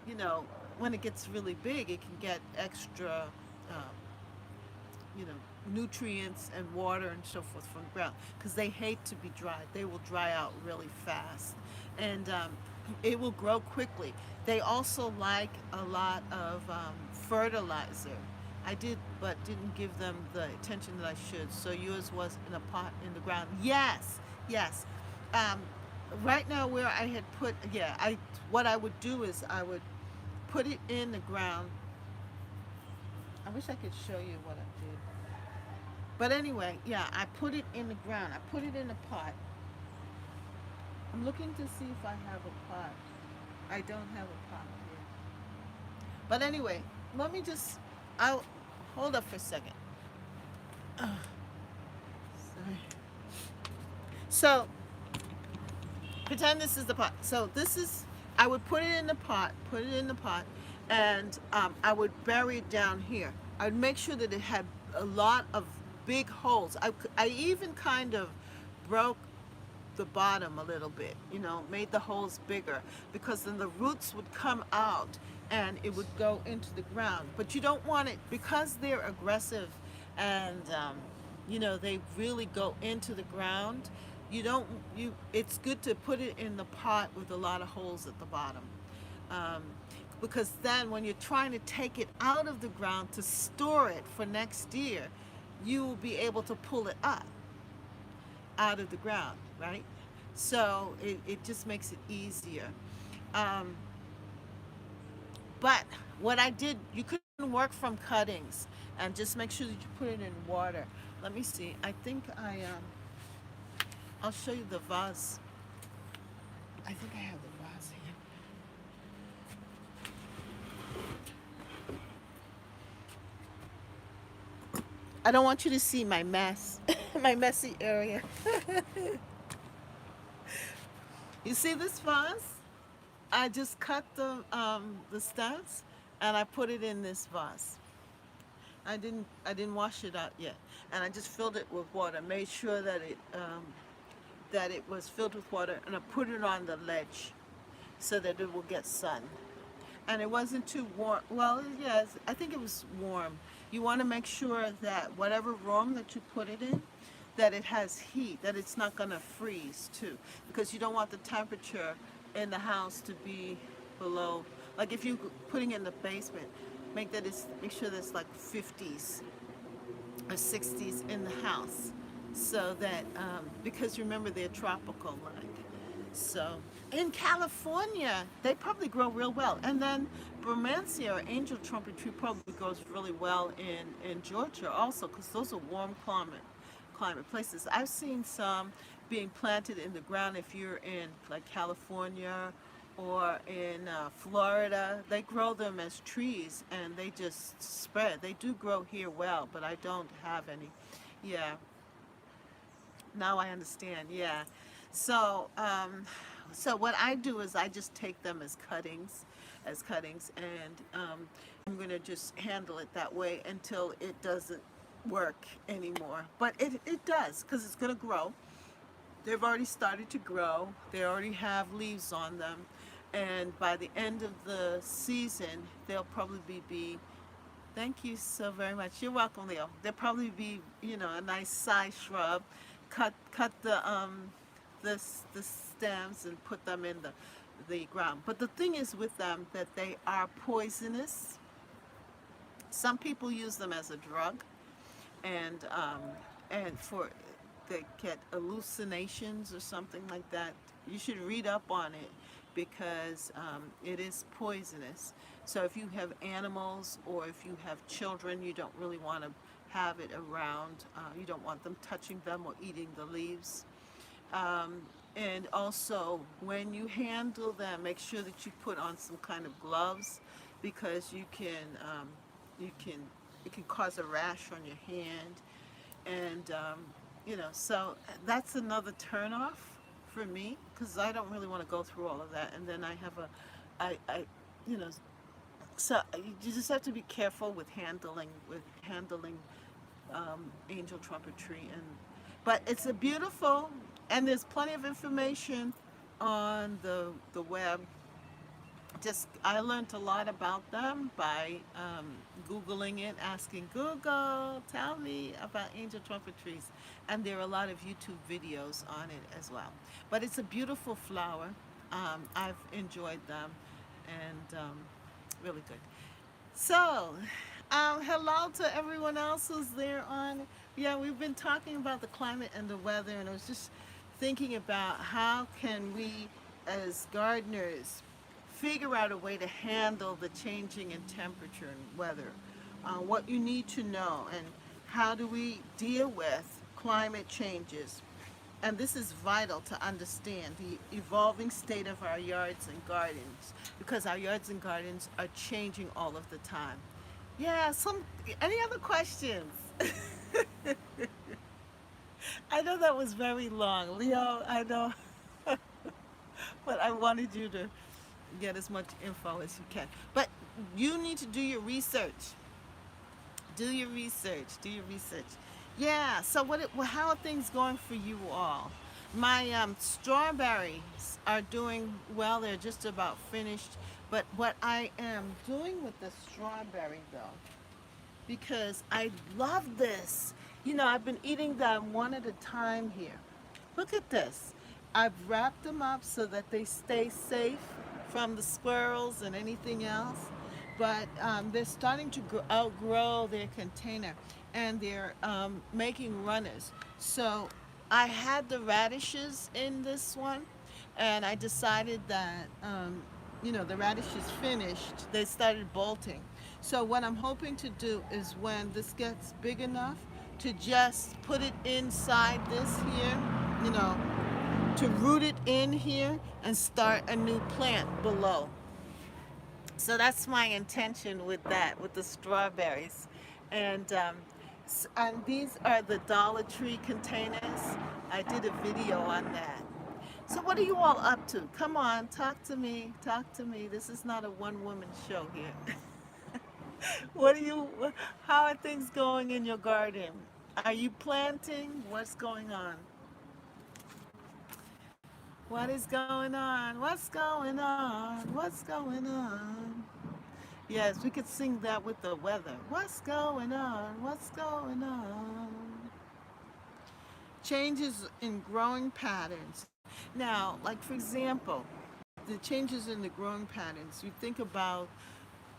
you know when it gets really big, it can get extra um, you know, nutrients and water and so forth from the ground, because they hate to be dried. They will dry out really fast, and it will grow quickly. They also like a lot of fertilizer. I did, but didn't give them the attention that I should. So yours was in a pot in the ground. Yes, yes. Um, right now, where I had put, yeah, what I would do is I would put it in the ground. I wish I could show you what I did. But anyway, yeah, I put it in the ground. I put it in a pot. I'm looking to see if I have a pot. I don't have a pot here. But anyway, let me just, I'll hold up for a second. Ugh, sorry. So, pretend this is the pot. So I would put it in the pot, and I would bury it down here. I would make sure that it had a lot of big holes. I even kind of broke the bottom a little bit, made the holes bigger, because then the roots would come out and it would go into the ground. But you don't want it, because they're aggressive and they really go into the ground. It's good to put it in the pot with a lot of holes at the bottom, because then when you're trying to take it out of the ground to store it for next year, you will be able to pull it up out of the ground, right? So it just makes it easier. But what I did, you couldn't work from cuttings, and just make sure that you put it in water. Let me see. I think I'll show you the vase. I think I have the vase here. I don't want you to see my mess, my messy area. You see this vase? I just cut the stems and I put it in this vase. I didn't wash it out yet, and I just filled it with water. Made sure that it was filled with water, and I put it on the ledge so that it will get sun. And it wasn't too warm. Well, yes, I think it was warm. You want to make sure that whatever room that you put it in, that it has heat, that it's not going to freeze too, because you don't want the temperature in the house to be below. Like if you're putting it in the basement, make sure there's like 50s or 60s in the house, so that because remember they're tropical like. So in California, they probably grow real well. And then Bromancia or angel trumpet tree probably grows really well in Georgia also, because those are warm climate places. I've seen some being planted in the ground if you're in like California or in Florida. They grow them as trees and they just spread. They do grow here well, but I don't have any. Yeah, now I understand. Yeah. So, so what I do is I just take them as cuttings, and I'm gonna just handle it that way until it doesn't work anymore. But it does, because it's gonna grow. They've already started to grow. They already have leaves on them, and by the end of the season, they'll probably be. Thank you so very much. You're welcome, Leo. They'll probably be, a nice size shrub. Cut the stems and put them in the ground. But the thing is with them that they are poisonous. Some people use them as a drug, and for they get hallucinations or something like that. You should read up on it because it is poisonous. So if you have animals or if you have children, you don't really want to have it around. You don't want them touching them or eating the leaves. And also, when you handle them, make sure that you put on some kind of gloves, because it can cause a rash on your hand, and so that's another turnoff for me, because I don't really want to go through all of that, and then I you know, so you just have to be careful with handling angel trumpet tree, but it's a beautiful, and there's plenty of information on the web. Just I learned a lot about them by Googling it, asking Google, tell me about angel trumpet trees, and there are a lot of YouTube videos on it as well. But it's a beautiful flower. I've enjoyed them, and really good. So, hello to everyone else who's there on. Yeah, we've been talking about the climate and the weather, and I was just thinking about how can we, as gardeners, figure out a way to handle the changing in temperature and weather. What you need to know, and how do we deal with climate changes. And this is vital to understand the evolving state of our yards and gardens, because our yards and gardens are changing all of the time. Yeah, any other questions? I know that was very long. Leo, I know, but I wanted you to get as much info as you can. But you need to do your research. Do your research. Do your research. Yeah, so how are things going for you all? My strawberries are doing well. They're just about finished. But what I am doing with the strawberry, though, because I love this. I've been eating them one at a time here. Look at this. I've wrapped them up so that they stay safe from the squirrels and anything else. But they're starting to outgrow their container, and they're making runners. So I had the radishes in this one, and I decided that, the radishes finished, they started bolting. So what I'm hoping to do is when this gets big enough to just put it inside this here, to root it in here and start a new plant below. So that's my intention with that, with the strawberries. And And these are the Dollar Tree containers. I did a video on that. So what are you all up to? Come on, talk to me. Talk to me. This is not a one-woman show here. What are you? How are things going in your garden? Are you planting? What's going on? What is going on? What's going on? What's going on? Yes, we could sing that with the weather. What's going on? What's going on? Changes in growing patterns. Now, like for example, the changes in the growing patterns. You think about,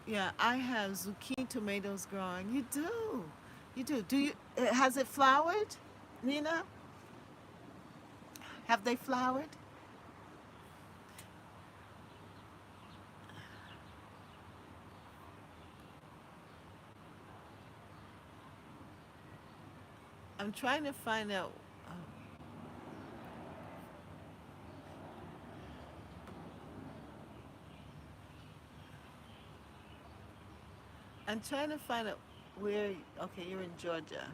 yeah, I have zucchini tomatoes growing. You do. You do. Do you, has it flowered, Nina? Have they flowered? I'm trying to find out. Oh, I'm trying to find out where. Okay, you're in Georgia.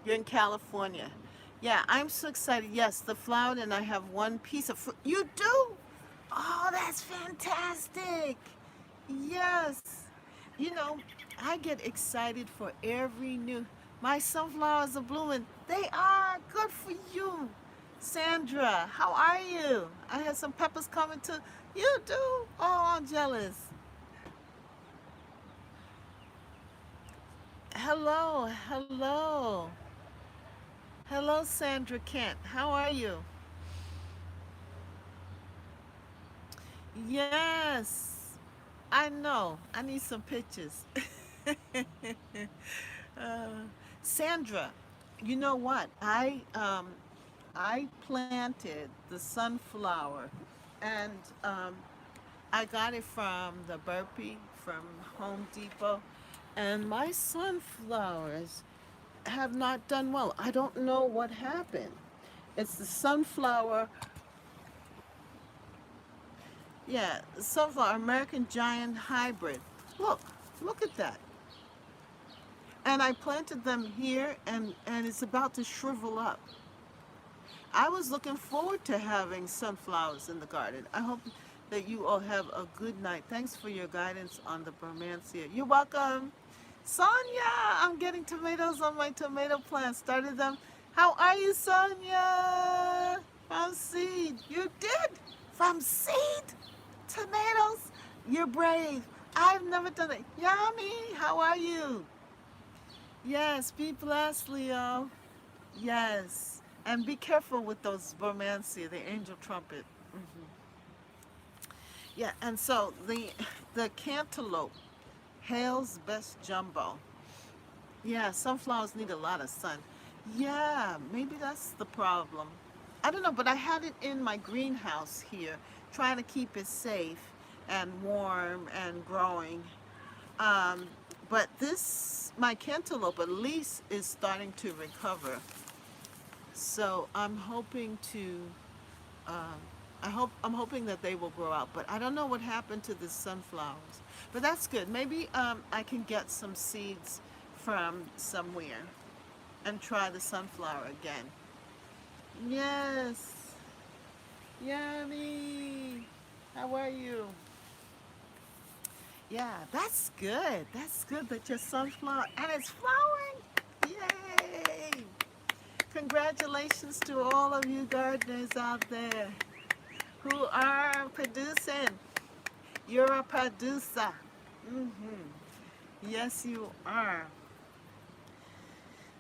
You're in California. Yeah, I'm so excited. Yes, the flowered, and I have one piece of fruit. You do? Oh, that's fantastic. Yes. You know, I get excited for every new. My sunflowers are blooming. They are. Good for you. Sandra, how are you? I had some peppers coming too. You do? Oh, I'm jealous. Hello, hello. Hello, Sandra Kent. How are you? Yes, I know. I need some pictures. uh, Sandra, you know what? I planted the sunflower, and I got it from the Burpee from Home Depot, and my sunflowers have not done well. I don't know what happened. It's the sunflower, yeah, sunflower American Giant Hybrid. Look, look at that. And I planted them here, and it's about to shrivel up. I was looking forward to having sunflowers in the garden. I hope that you all have a good night. Thanks for your guidance on the Bermansia. You're welcome. Sonia, I'm getting tomatoes on my tomato plant. Started them. How are you, Sonia? From seed. You did? From seed? Tomatoes? You're brave. I've never done it. Yummy. How are you? Yes, be blessed, Leo. Yes. And be careful with those Bermansia, the angel trumpet. Hmm. Yeah, and so the cantaloupe, Hale's Best Jumbo. Yeah, sunflowers need a lot of sun. Yeah, maybe that's the problem. I don't know, but I had it in my greenhouse here, trying to keep it safe and warm and growing. Um, but this, my cantaloupe at least is starting to recover. So I'm hoping to, um, I'm hoping that they will grow out. But I don't know what happened to the sunflowers. But that's good. Maybe I can get some seeds from somewhere and try the sunflower again. Yes. Yummy. How are you? Yeah, that's good. That's good that your sunflower and it's flowering. Yay! Congratulations to all of you gardeners out there who are producing. You're a producer. Hmm. Yes, you are.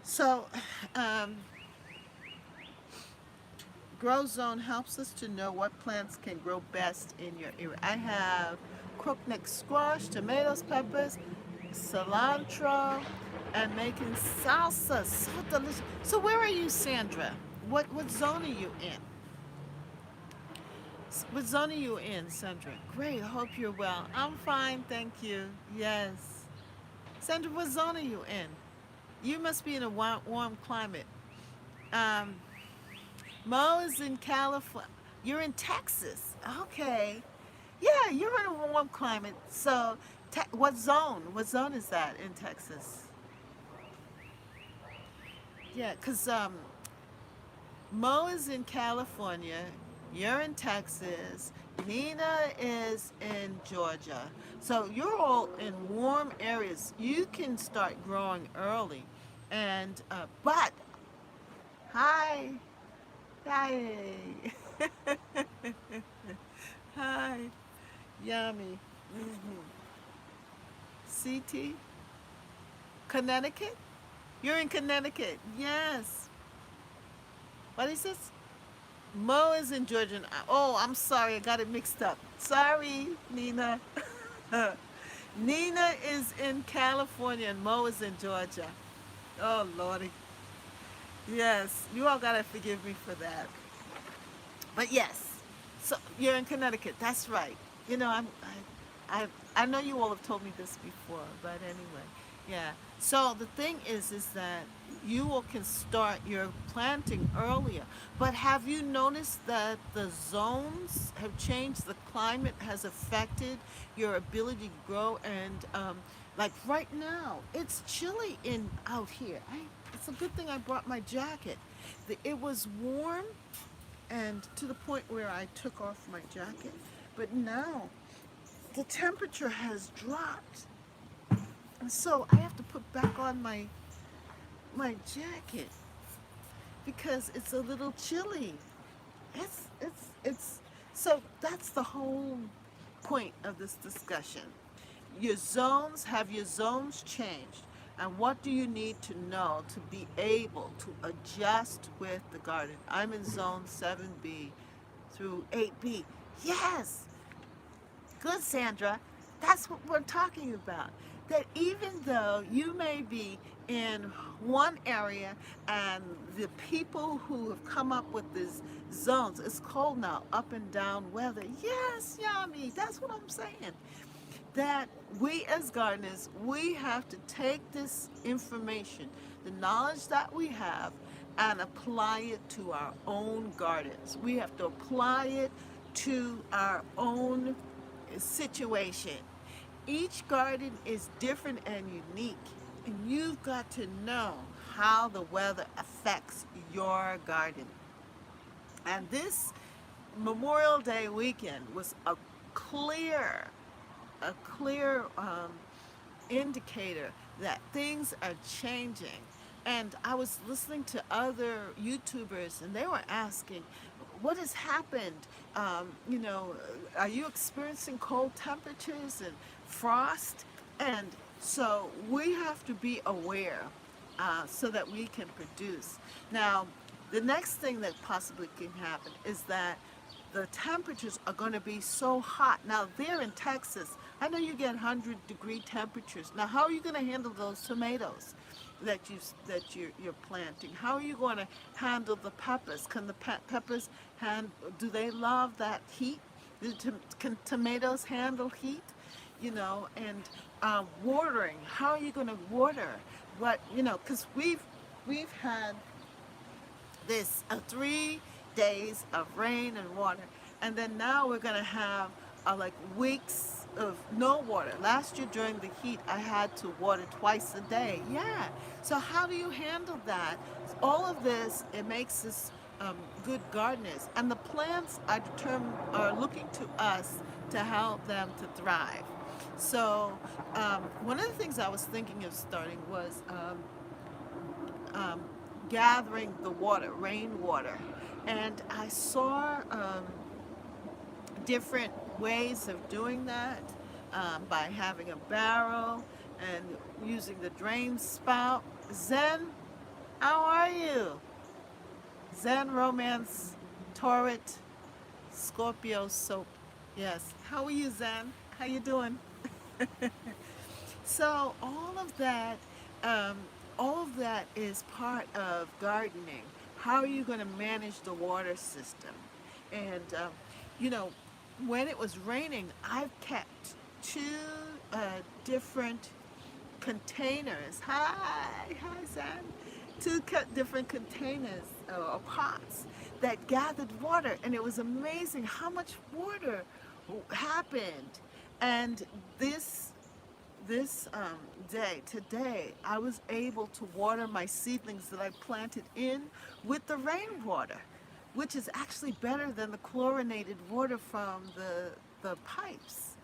So, um, Grow Zone helps us to know what plants can grow best in your area. I have crookneck squash, tomatoes, peppers, cilantro, and making salsa. So delicious. So where are you, Sandra? What zone are you in? What zone are you in, Sandra? Great. I hope you're well. I'm fine, thank you. Yes. Sandra, what zone are you in? You must be in a warm climate. Um, Mo is in California. You're in Texas. Okay. Yeah, you're in a warm climate. So, what zone? What zone is that in Texas? Yeah, because Mo is in California, you're in Texas, Nina is in Georgia. So you're all in warm areas. You can start growing early. And, but, hi, hi, hi, yummy. CT, Connecticut? You're in Connecticut. Yes. What is this? Mo is in Georgia. Oh, I'm sorry. I got it mixed up. Sorry, Nina. Nina is in California and Mo is in Georgia. Oh, Lordy. Yes, you all got to forgive me for that. But yes, so you're in Connecticut. That's right. You know, I, I know you all have told me this before, but anyway, yeah. So the thing is that you all can start your planting earlier. But have you noticed that the zones have changed? The climate has affected your ability to grow, and like right now, it's chilly in out here. It's a good thing I brought my jacket. It was warm and to the point where I took off my jacket. But now the temperature has dropped, and so I have to put back on my jacket because it's a little chilly. It's so that's the whole point of this discussion. Have your zones changed? And what do you need to know to be able to adjust with the garden? I'm in zone 7B through 8B. Yes, good, Sandra. That's what we're talking about. That even though you may be in one area and the people who have come up with these zones, it's cold now, up and down weather. Yes, Yami, that's what I'm saying. That we as gardeners, we have to take this information, the knowledge that we have, and apply it to our own gardens. We have to apply it to our own situation. Each garden is different and unique, and you've got to know how the weather affects your garden. And this Memorial Day weekend was clear, a clear indicator that things are changing. And I was listening to other YouTubers, and they were asking, what has happened? Are you experiencing cold temperatures and frost? And so we have to be aware so that we can produce. Now, the next thing that possibly can happen is that the temperatures are going to be so hot. Now, there in Texas, I know you get 100-degree temperatures. Now, how are you going to handle those tomatoes you're planting? How are you going to handle the peppers? Can the peppers do they love that heat? Can tomatoes handle heat? And watering. How are you going to water? Because we've had this 3 days of rain and water, and then now we're going to have like weeks of no water. Last year during the heat, I had to water twice a day. Yeah. So how do you handle that? All of this, it makes us good gardeners, and the plants are looking to us to help them to thrive. So one of the things I was thinking of starting was um, gathering the water, rainwater. And I saw different ways of doing that by having a barrel and using the drain spout. Zen, how are you? Zen Romance Torrid Scorpio Soap. Yes. How are you, Zen? How you doing? So um, all of that is part of gardening. How are you going to manage the water system? And you know, when it was raining, I've kept two different containers. Hi, Sam. Two different containers or pots that gathered water, and it was amazing how much water happened. And this day, today, I was able to water my seedlings that I planted in with the rainwater, which is actually better than the chlorinated water from the pipes.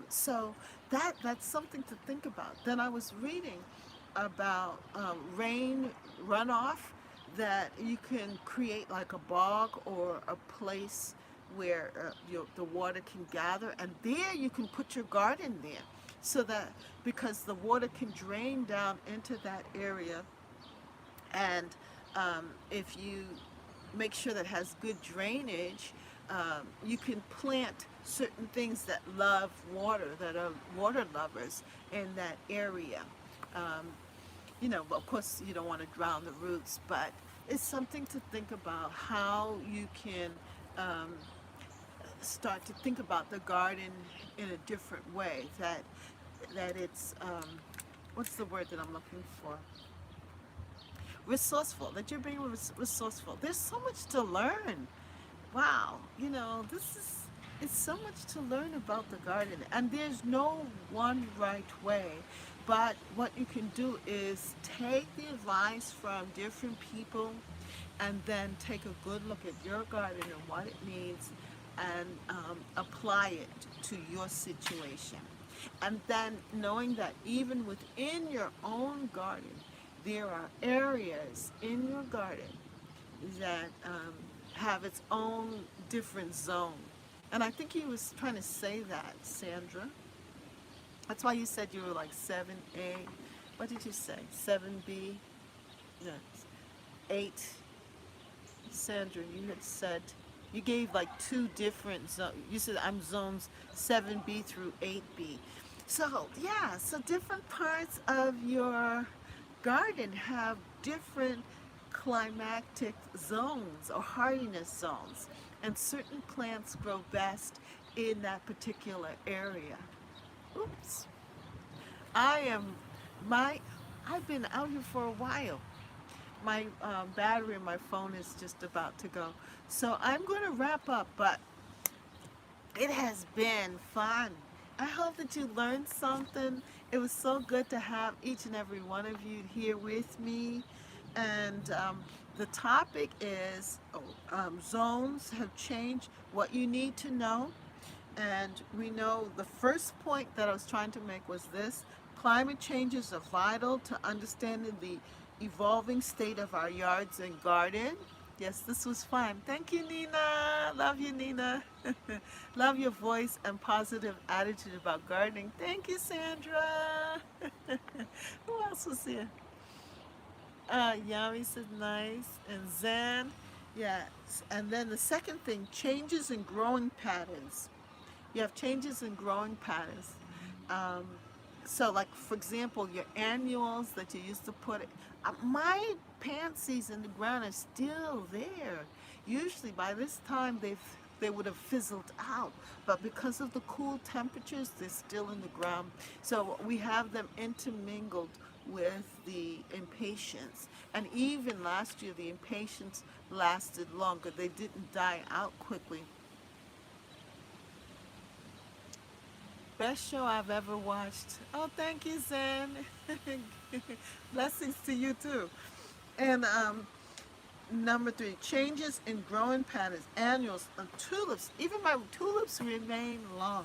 So that's something to think about. Then I was reading about rain runoff, that you can create like a bog or a place where the water can gather, and there you can put your garden there, so that because the water can drain down into that area, and if you make sure that it has good drainage, you can plant certain things that love water, that are water lovers in that area. Um, of course, you don't want to drown the roots, but it's something to think about how you can um, start to think about the garden in a different way. That it's what's the word that I'm looking for? Resourceful. That you're being resourceful. There's so much to learn. Wow, this is it's so much to learn about the garden, and there's no one right way. But what you can do is take the advice from different people, and then take a good look at your garden and what it needs, and apply it to your situation. And then knowing that even within your own garden, there are areas in your garden that have its own different zone. And I think he was trying to say that, Sandra. That's why you said you were like 7A. What did you say? 7B? No, 8. Sandra, you had said, you gave like two different zones. You said I'm zones 7B through 8B. So, yeah, so different parts of your garden have different climactic zones or hardiness zones, and certain plants grow best in that particular area. Oops. I am my I've been out here for a while. My battery in my phone is just about to go. So I'm going to wrap up, but it has been fun. I hope that you learned something. It was so good to have each and every one of you here with me. And the topic is zones have changed, what you need to know. And we know the first point that I was trying to make was this: climate changes are vital to understanding the evolving state of our yards and garden. Yes, this was fun. Thank you, Nina. Love you, Nina. Love your voice and positive attitude about gardening. Thank you, Sandra. Who else was here? Yami said nice. And Zen. Yes. And then the second thing, changes in growing patterns. You have changes in growing patterns. Um, so, like for example, your annuals that you used to put, my pansies in the ground are still there. Usually, by this time, they would have fizzled out, but because of the cool temperatures, they're still in the ground. So we have them intermingled with the impatiens. And even last year, the impatiens lasted longer. They didn't die out quickly. Best show I've ever watched. Oh, thank you, Zen. Blessings to you too. And number 3, changes in growing patterns, annuals, tulips. Even my tulips remain long.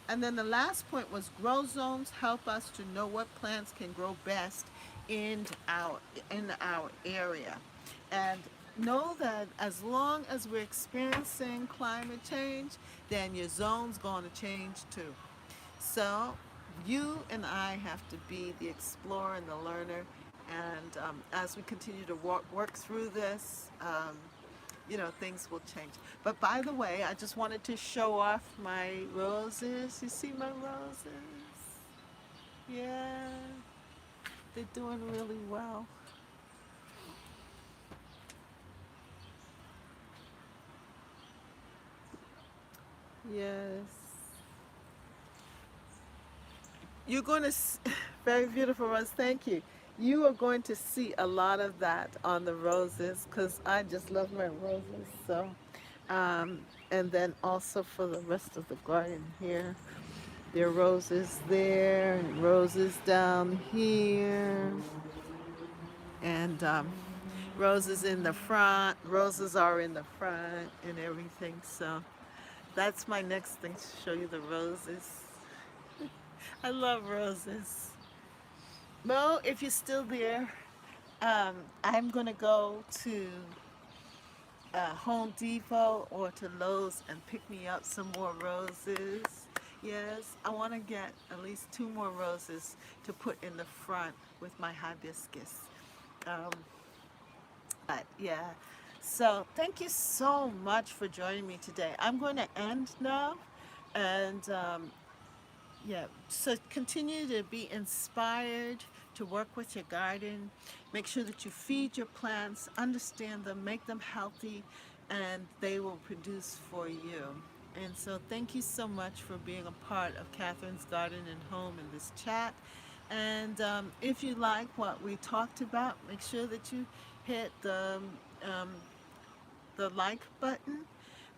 And then the last point was grow zones help us to know what plants can grow best in our area. And know that as long as we're experiencing climate change, then your zone's going to change too. So you and I have to be the explorer and the learner. And as we continue to work through this, things will change. But by the way, I just wanted to show off my roses. You see my roses? Yeah, they're doing really well. Yes. You're going to, very beautiful rose, thank you. You are going to see a lot of that on the roses because I just love my roses. So Um, and then also for the rest of the garden here, there are roses there and roses down here, and roses in the front. Roses are in the front and everything. So that's my next thing to show you, the roses. I love roses. Mo, if you're still there, I'm gonna go to Home Depot or to Lowe's and pick me up some more roses. Yes, I want to get at least two more roses to put in the front with my hibiscus. Um, but yeah, so thank you so much for joining me today. I'm going to end now, and yeah, so continue to be inspired to work with your garden. Make sure that you feed your plants, understand them, make them healthy, and they will produce for you. And so, thank you so much for being a part of Catherine's Garden and Home in this chat. And if you like what we talked about, make sure that you hit um, the like button,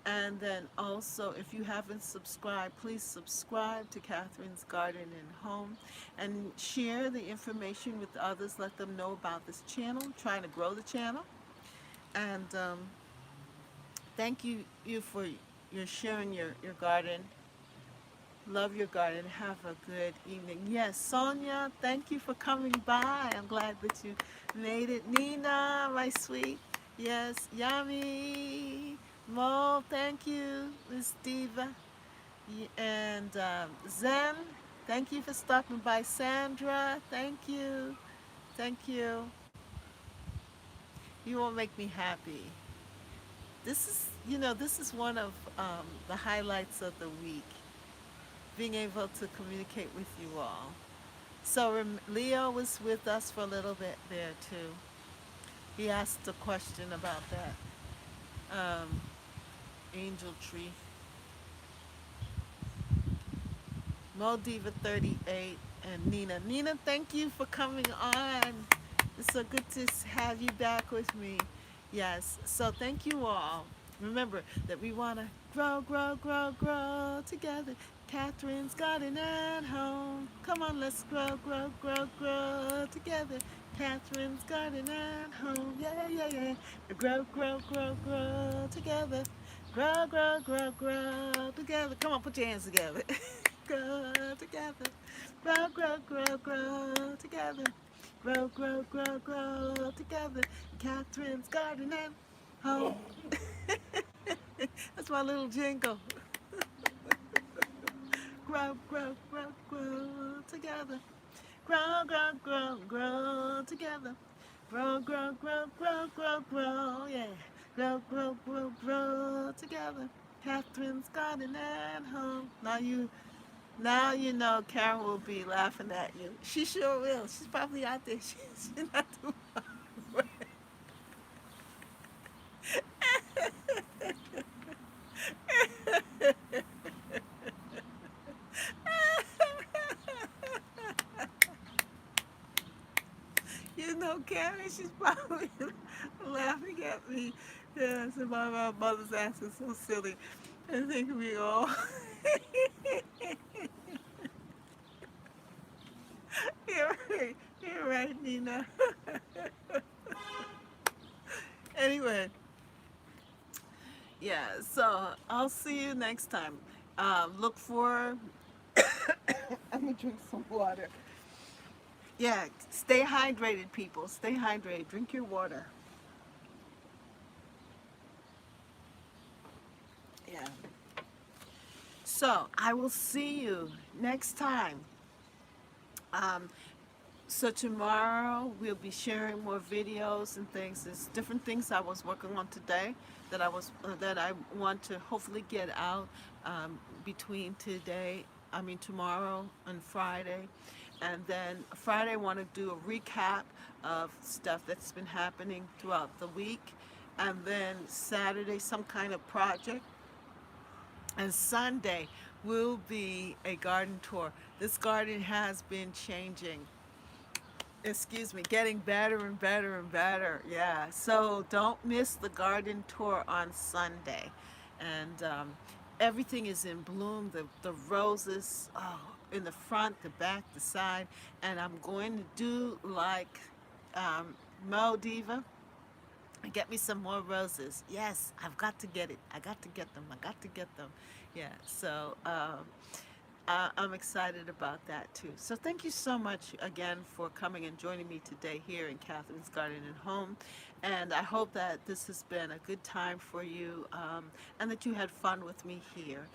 and then also, if you haven't subscribed, please subscribe to Catherine's Garden and Home and share the information with others. Let them know about this channel, trying to grow the channel. And thank you for your sharing your garden. Love your garden. Have a good evening. Yes, Sonia, thank you for coming by. I'm glad that you made it. Nina, my sweet. Yes, Yummy. Mo, thank you. Miss Diva. And Zen, thank you for stopping by. Sandra, thank you. Thank you. You will make me happy. This is one of the highlights of the week, being able to communicate with you all. So Leo was with us for a little bit there too. He asked a question about that angel tree. Moldiva 38 and Nina. Nina, thank you for coming on. It's so good to have you back with me. Yes, so thank you all. Remember that we want to grow, grow, grow, grow together. Catherine's Garden at Home. Come on, let's grow, grow, grow, grow together. Catherine's Garden at Home. Yeah, yeah, yeah. Grow, grow, grow, grow together. Grow, grow, grow, grow together. Come on, put your hands together. Grow together. Grow, grow, grow, grow together. Grow, grow, grow, grow together. Catherine's Garden and Home. That's my little jingle. Grow, grow, grow, grow together. Grow, grow, grow, grow together. Grow, grow, grow, grow, grow, grow, yeah. Grow, grow, grow, grow together. Catherine's Garden and Home. Now you know Karen will be laughing at you. She sure will. She's probably out there. She's not too far away. You know Karen, she's probably laughing at me. Yeah, so my mother's asking so silly. I think we all. You're right, Nina. Anyway, yeah, so I'll see you next time. Look for. I'm gonna drink some water. Yeah, stay hydrated, people. Stay hydrated. Drink your water. Yeah. So I will see you next time. Um, so tomorrow we'll be sharing more videos and things. There's different things I was working on today that I want to hopefully get out between today. I mean tomorrow and Friday, and then Friday I want to do a recap of stuff that's been happening throughout the week, and then Saturday some kind of project, and Sunday will be a garden tour. This garden has been changing. Excuse me, getting better and better and better. Yeah. So don't miss the garden tour on Sunday. and everything is in bloom. The roses, oh, in the front, the back, the side, and I'm going to do like um, Mo Diva and get me some more roses. Yes, I've got to get it. I got to get them. I got to get them. Yeah. So I'm excited about that too. So thank you so much again for coming and joining me today here in Catherine's Garden and Home. And I hope that this has been a good time for you, and that you had fun with me here.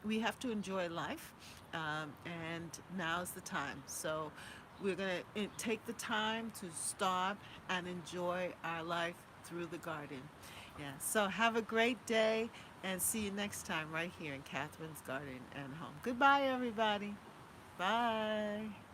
We have to enjoy life, and now's the time. So we're going to take the time to stop and enjoy our life through the garden. Yeah, so have a great day and see you next time right here in Catherine's Garden and Home. Goodbye, everybody. Bye.